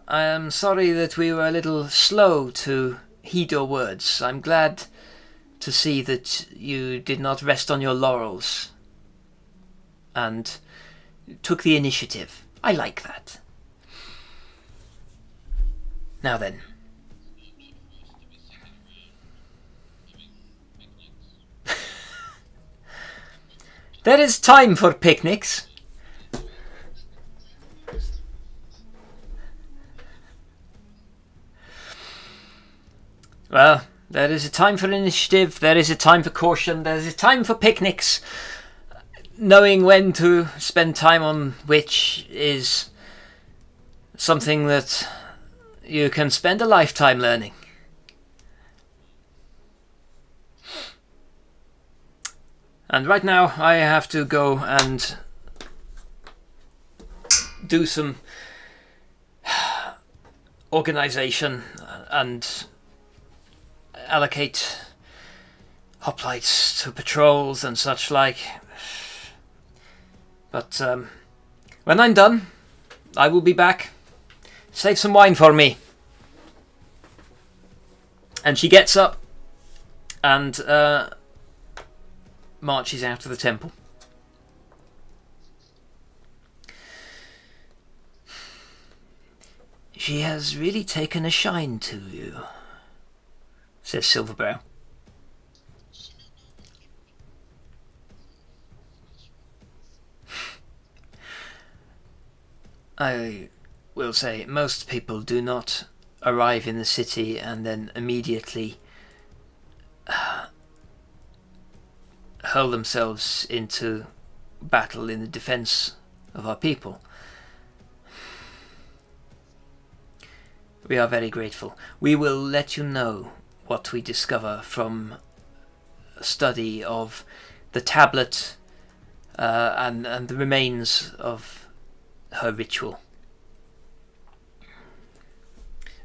am sorry that we were a little slow to heed your words. I'm glad to see that you did not rest on your laurels and took the initiative. I like that. Now then. There is time for picnics. Well, there is a time for initiative, there is a time for caution, there is a time for picnics. Knowing when to spend time on which is something that you can spend a lifetime learning. And right now I have to go and do some organization and allocate hoplites to patrols and such like. But when I'm done, I will be back. Save some wine for me. And she gets up and marches out of the temple. She has really taken a shine to you, says Silverbrow. I will say most people do not arrive in the city and then immediately hurl themselves into battle in the defense of our people. We are very grateful. We will let you know what we discover from a study of the tablet and the remains of her ritual.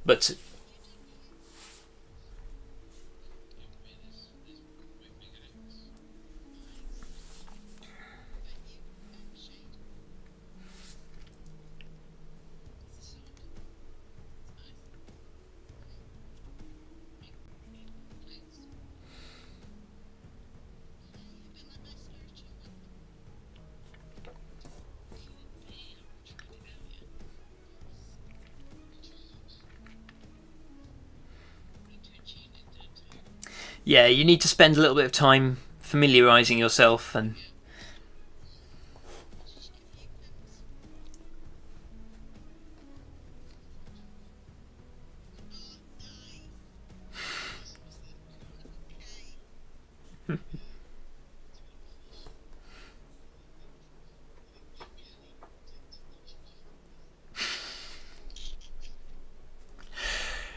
But yeah, you need to spend a little bit of time familiarizing yourself and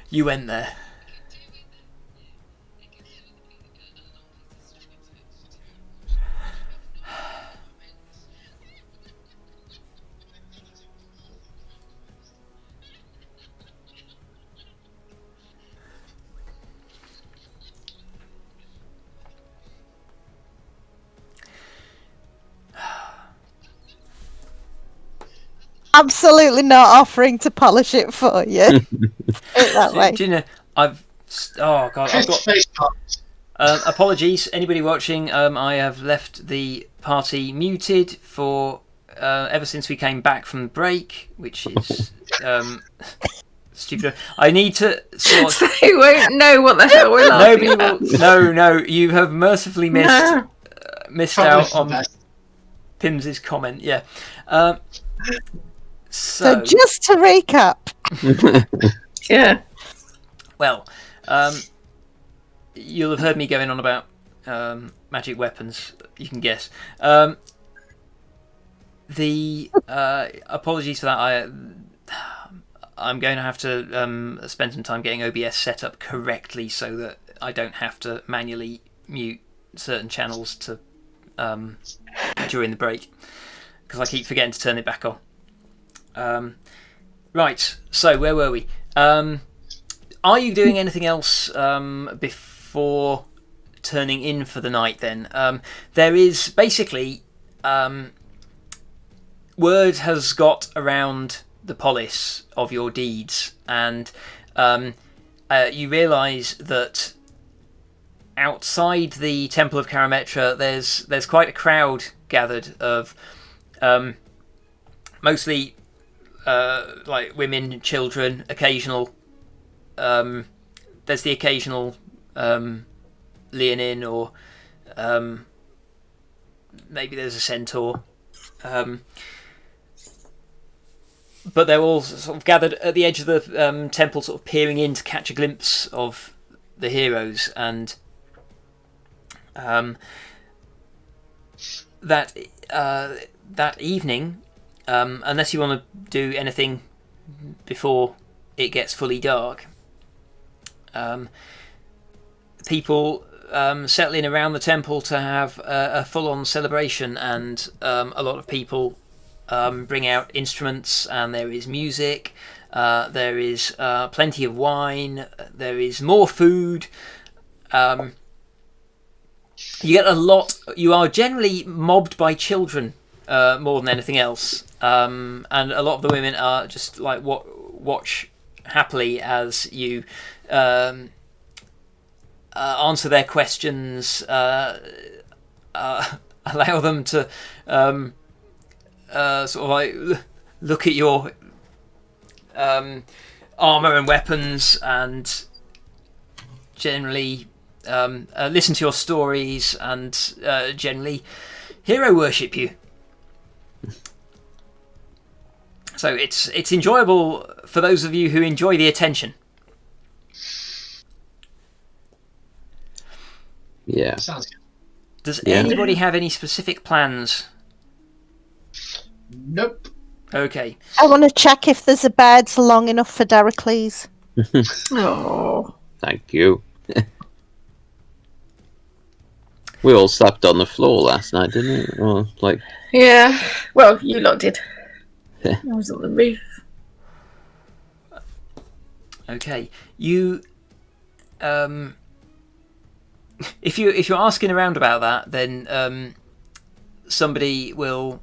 you went there. absolutely not offering to polish it for you. Put it that way. Do you know, I've got Face palms. apologies. Anybody watching? I have left the party muted for ever since we came back from the break, which is stupid. I need to sort. So they won't know what the hell we're laughing Nobody about. will. No. You have mercifully missed Probably out for the on best. Pims's comment. Yeah. So just to recap, Yeah. Well, you'll have heard me going on about magic weapons. You can guess. The apologies for that. I'm going to have to spend some time getting OBS set up correctly so that I don't have to manually mute certain channels to during the break, because I keep forgetting to turn it back on. Right. So where were we? Are you doing anything else before turning in for the night then? There is basically word has got around the polis of your deeds, and you realise that outside the Temple of Karametra there's quite a crowd gathered of mostly like women, children, occasional there's the occasional Leonin, or maybe there's a centaur, but they're all sort of gathered at the edge of the temple, sort of peering in to catch a glimpse of the heroes. And that evening, unless you want to do anything before it gets fully dark, people settle in around the temple to have a full-on celebration, and a lot of people bring out instruments, and there is music, there is plenty of wine, there is more food. You get a lot. You are generally mobbed by children more than anything else, and a lot of the women are just like watch happily as you answer their questions, allow them to sort of like look at your armor and weapons, and generally listen to your stories, and generally hero worship you. So it's enjoyable for those of you who enjoy the attention. Yeah. Sounds good. Does Yeah. anybody have any specific plans? Nope. Okay. I want to check if there's a bed long enough for Dericles. Oh. Thank you. We all slept on the floor last night, didn't we? Or like, Yeah. Well, you lot did. I was on the roof. Okay. You if you're asking around about that, then somebody will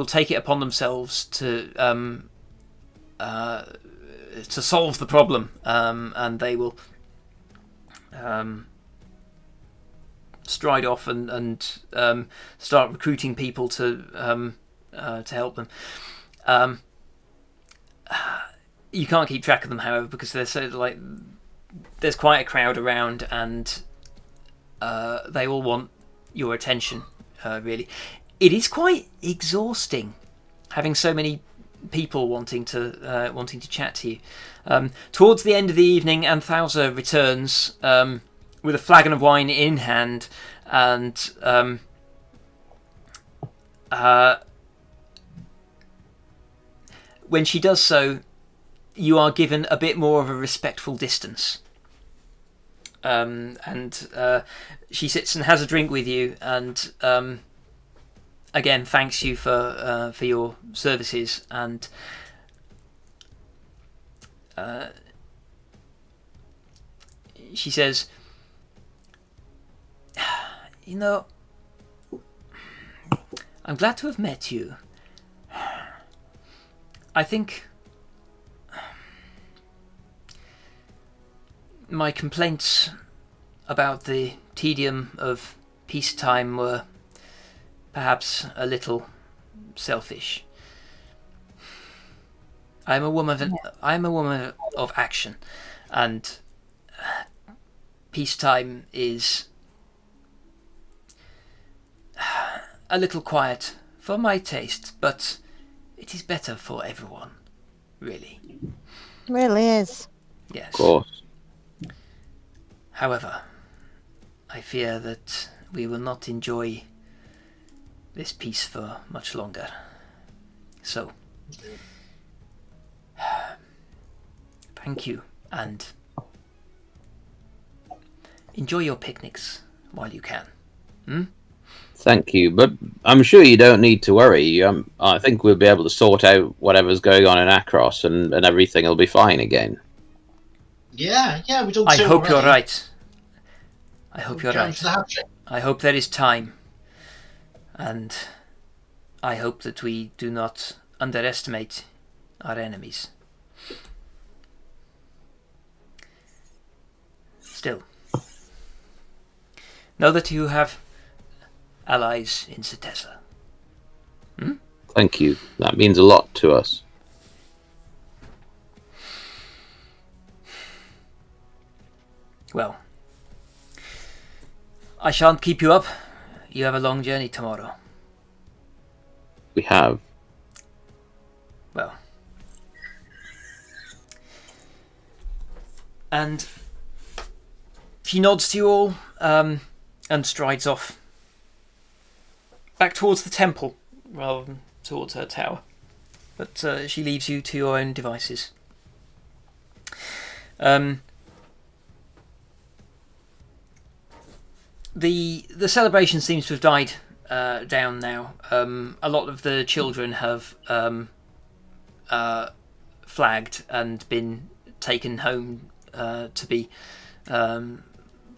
take it upon themselves to solve the problem, and they will stride off and start recruiting people to help them. You can't keep track of them, however, because they're so like there's quite a crowd around, and they all want your attention. Really, it is quite exhausting having so many people wanting to chat to you. Towards the end of the evening, Anthousa returns with a flagon of wine in hand, and when she does so, you are given a bit more of a respectful distance. And she sits and has a drink with you, and again thanks you for your services, and she says, I'm glad to have met you. I think my complaints about the tedium of peacetime were perhaps a little selfish. I'm a woman of action, and peacetime is a little quiet for my taste, but it is better for everyone, really. Really is. Yes. Of course. However, I fear that we will not enjoy this peace for much longer. So, thank you, and enjoy your picnics while you can. Thank you, but I'm sure you don't need to worry. I think we'll be able to sort out whatever's going on in Akros, and everything will be fine again. Yeah, we don't. I hope you're right. I hope you're right. right. I hope there is time. And I hope that we do not underestimate our enemies. Still, know that you have allies in Setessa. Thank you. That means a lot to us. Well, I shan't keep you up. You have a long journey tomorrow. We have. Well. And she nods to you all and strides off. Back towards the temple, rather than towards her tower. But she leaves you to your own devices. The celebration seems to have died down now. A lot of the children have flagged and been taken home to be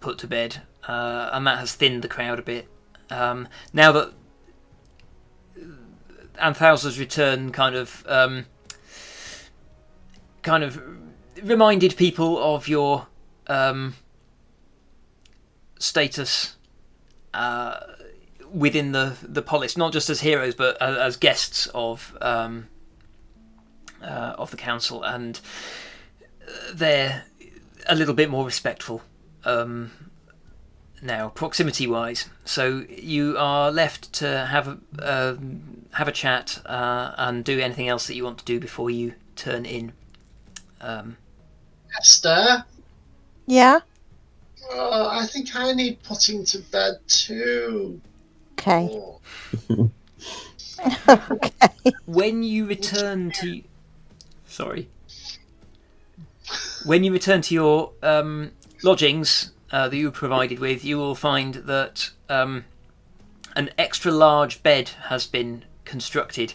put to bed, and that has thinned the crowd a bit. Now that Anthousa's return kind of reminded people of your status within the polis, not just as heroes but as guests of the council, and they're a little bit more respectful now, proximity wise. So you are left to have a chat and do anything else that you want to do before you turn in. Esther? Yeah? I think I need putting to bed too. Okay. Oh. Okay. When you return to... Sorry. When you return to your lodgings that you were provided with, you will find that an extra large bed has been constructed.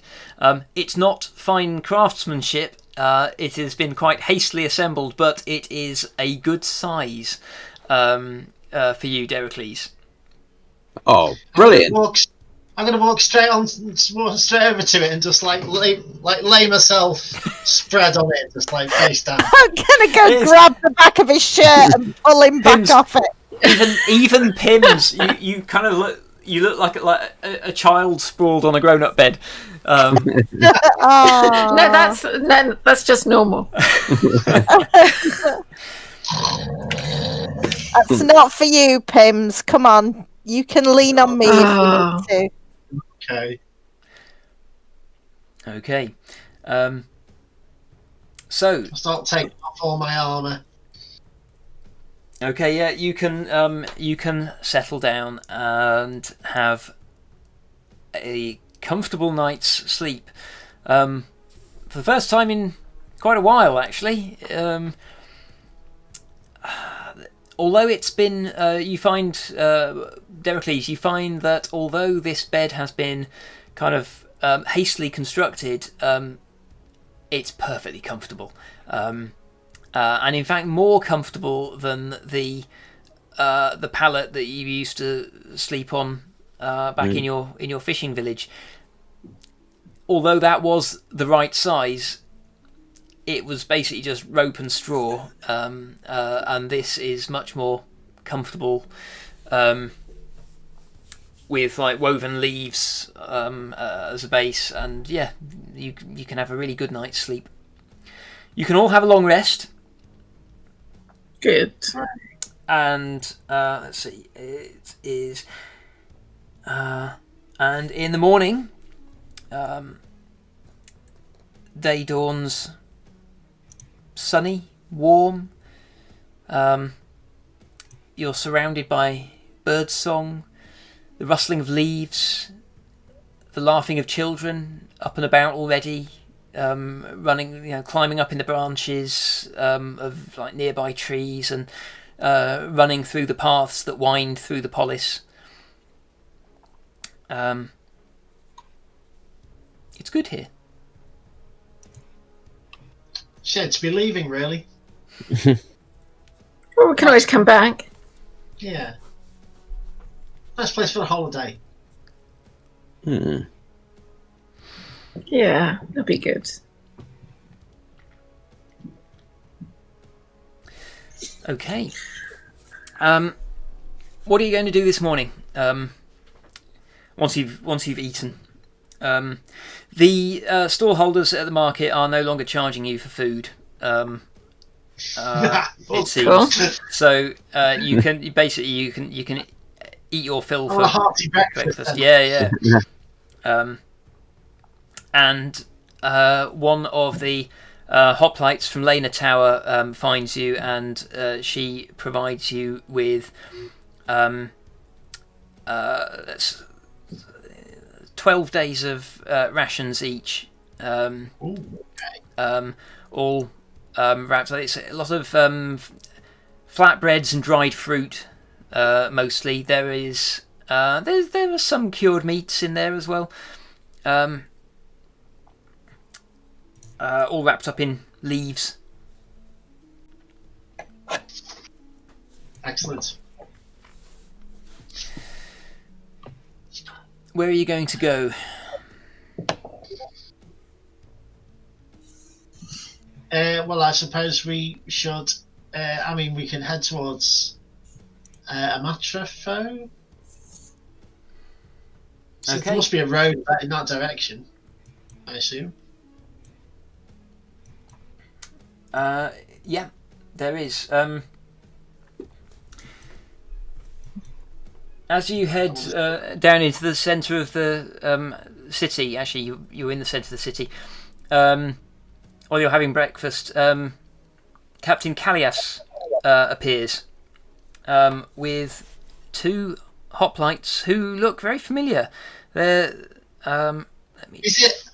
It's not fine craftsmanship. It has been quite hastily assembled, but it is a good size for you, Dericles. Oh, brilliant! I'm gonna walk straight over to it and just lay myself spread on it, just like face down. I'm gonna go grab the back of his shirt and pull him back off it. Even Pims, you kind of look like a child sprawled on a grown-up bed. Oh. No, that's just normal. That's not for you, Pims. Come on, you can lean on me if you need to. Okay. So I'll start taking off all my armour. Okay, yeah, you can settle down and have a comfortable night's sleep. For the first time in quite a while, actually. Although it's been, you find, Dericles, you find that although this bed has been kind of hastily constructed, it's perfectly comfortable. And in fact more comfortable than the pallet that you used to sleep on back in your fishing village. Although that was the right size, it was basically just rope and straw, and this is much more comfortable, with like woven leaves as a base, and yeah, you can have a really good night's sleep. You can all have a long rest. Good. And let's see, it is, and in the morning, day dawns sunny, warm. You're surrounded by bird song, the rustling of leaves, the laughing of children up and about already, running, climbing up in the branches of like nearby trees, and running through the paths that wind through the polis. It's good here. Shit, to be leaving, really. Well, we can always come back. Yeah. Nice place for a holiday. Yeah, that'd be good. Okay. What are you going to do this morning? Once you've eaten. The stallholders at the market are no longer charging you for food. It seems. Cool. So you can eat your fill for a hearty breakfast. Yeah. And one of the hoplites from Lena Tower finds you, and she provides you with 12 days of rations each. All wrapped. It's a lot of flatbreads and dried fruit, mostly. There are some cured meats in there as well. All wrapped up in leaves. Excellent. Where are you going to go? Well, I suppose we should. We can head towards Amatrafo. So Okay. there must be a road in that direction, I assume. Yeah, there is. As you head down into the centre of the city, actually you're in the centre of the city, while you're having breakfast, Captain Callias appears with two hoplites who look very familiar. They're Is it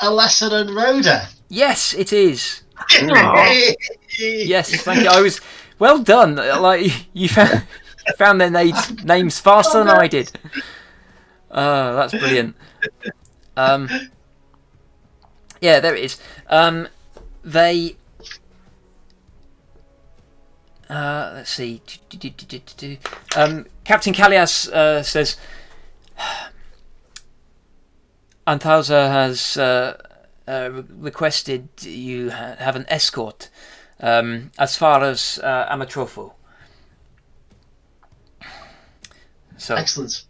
Alessa and Rhoda? Yes, it is. Aw. Yes, thank you. I was well done. Like you found their names faster than I did. That's brilliant. Yeah, there it is. They. Let's see. Captain Callias says, Anthousa has requested you have an escort as far as Amatrofo. So, Excellent.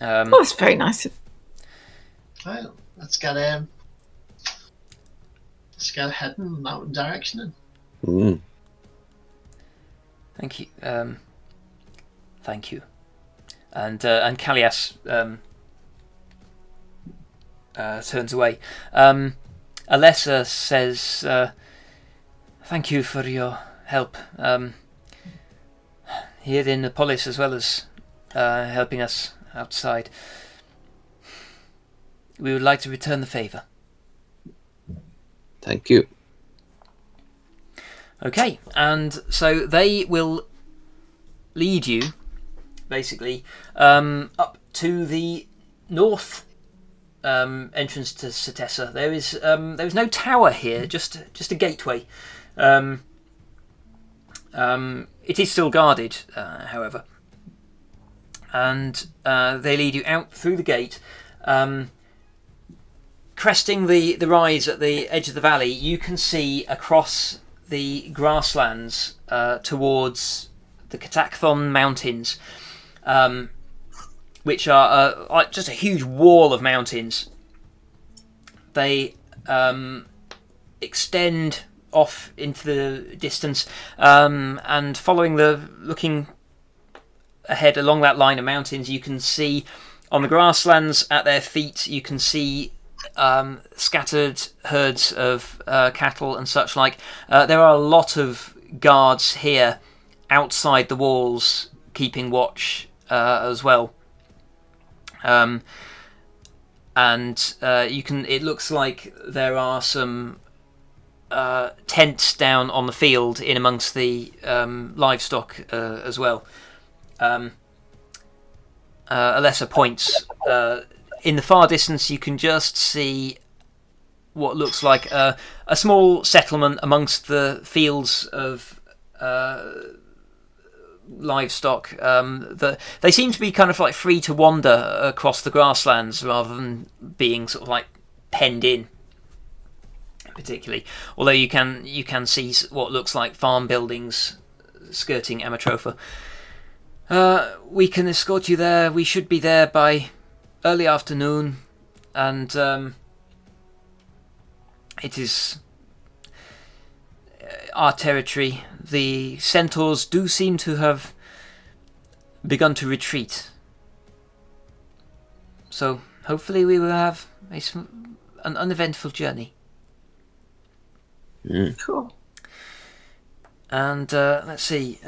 Oh, that's very nice. Well, let's get heading in that direction then. Thank you. Thank you. And Callias turns away. Alessa says, thank you for your help here in the polis, as well as helping us outside. We would like to return the favour. Thank you. Okay, and so they will lead you, basically, up to the north entrance to Setessa. There is no tower here, just a gateway. It is still guarded, however. and they lead you out through the gate. Cresting the rise at the edge of the valley, you can see across the grasslands towards the Katakthon Mountains, which are like just a huge wall of mountains. They extend off into the distance, and looking ahead along that line of mountains, you can see on the grasslands at their feet, you can see scattered herds of cattle and such like. There are a lot of guards here outside the walls keeping watch as well. And it looks like there are some tents down on the field in amongst the livestock as well. Lesser points. In the far distance, you can just see what looks like a small settlement amongst the fields of livestock. They seem to be kind of like free to wander across the grasslands rather than being sort of like penned in, particularly. Although you can see what looks like farm buildings skirting Amatropha. We can escort you there. We should be there by early afternoon, and it is our territory. The centaurs do seem to have begun to retreat, so hopefully we will have an uneventful journey. Cool. And let's see.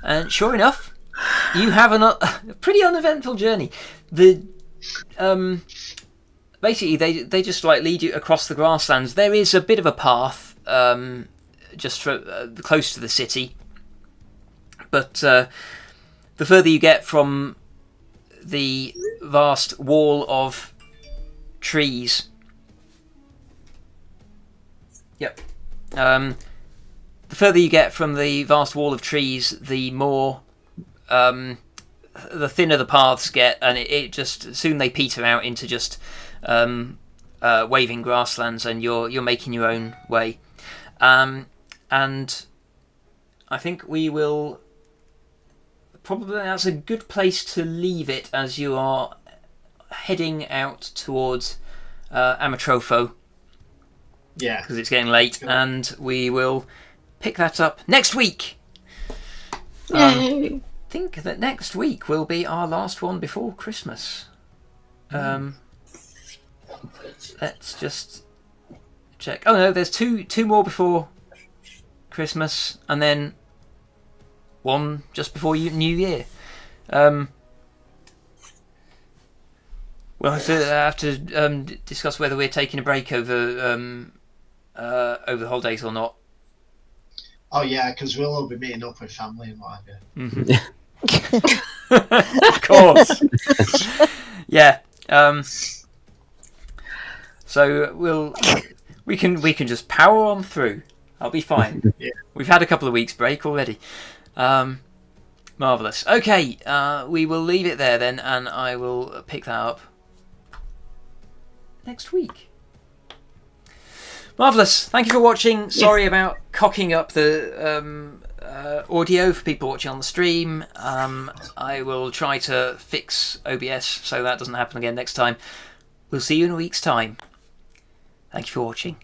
And sure enough, you have a pretty uneventful journey. Basically, they just like lead you across the grasslands. There is a bit of a path just close to the city, but the further you get from the vast wall of trees, the further you get from the vast wall of trees, the more the thinner the paths get, and it just soon they peter out into just waving grasslands, and you're making your own way. And I think we will probably, that's a good place to leave it as you are heading out towards Amatropho. Yeah, because it's getting late, and we will pick that up next week. Yay. I think that next week will be our last one before Christmas. Let's just check. Oh no, there's two more before Christmas, and then one just before New Year. We'll have to discuss whether we're taking a break over the holidays or not. Oh yeah, because we'll all be meeting up with family and what have Mm-hmm. you. Of course. Yeah. So we can just power on through. I'll be fine. Yeah. We've had a couple of weeks break already. Marvellous. Okay, we will leave it there then, and I will pick that up next week. Marvellous. Thank you for watching. Sorry about cocking up the audio for people watching on the stream. I will try to fix OBS so that doesn't happen again next time. We'll see you in a week's time. Thank you for watching.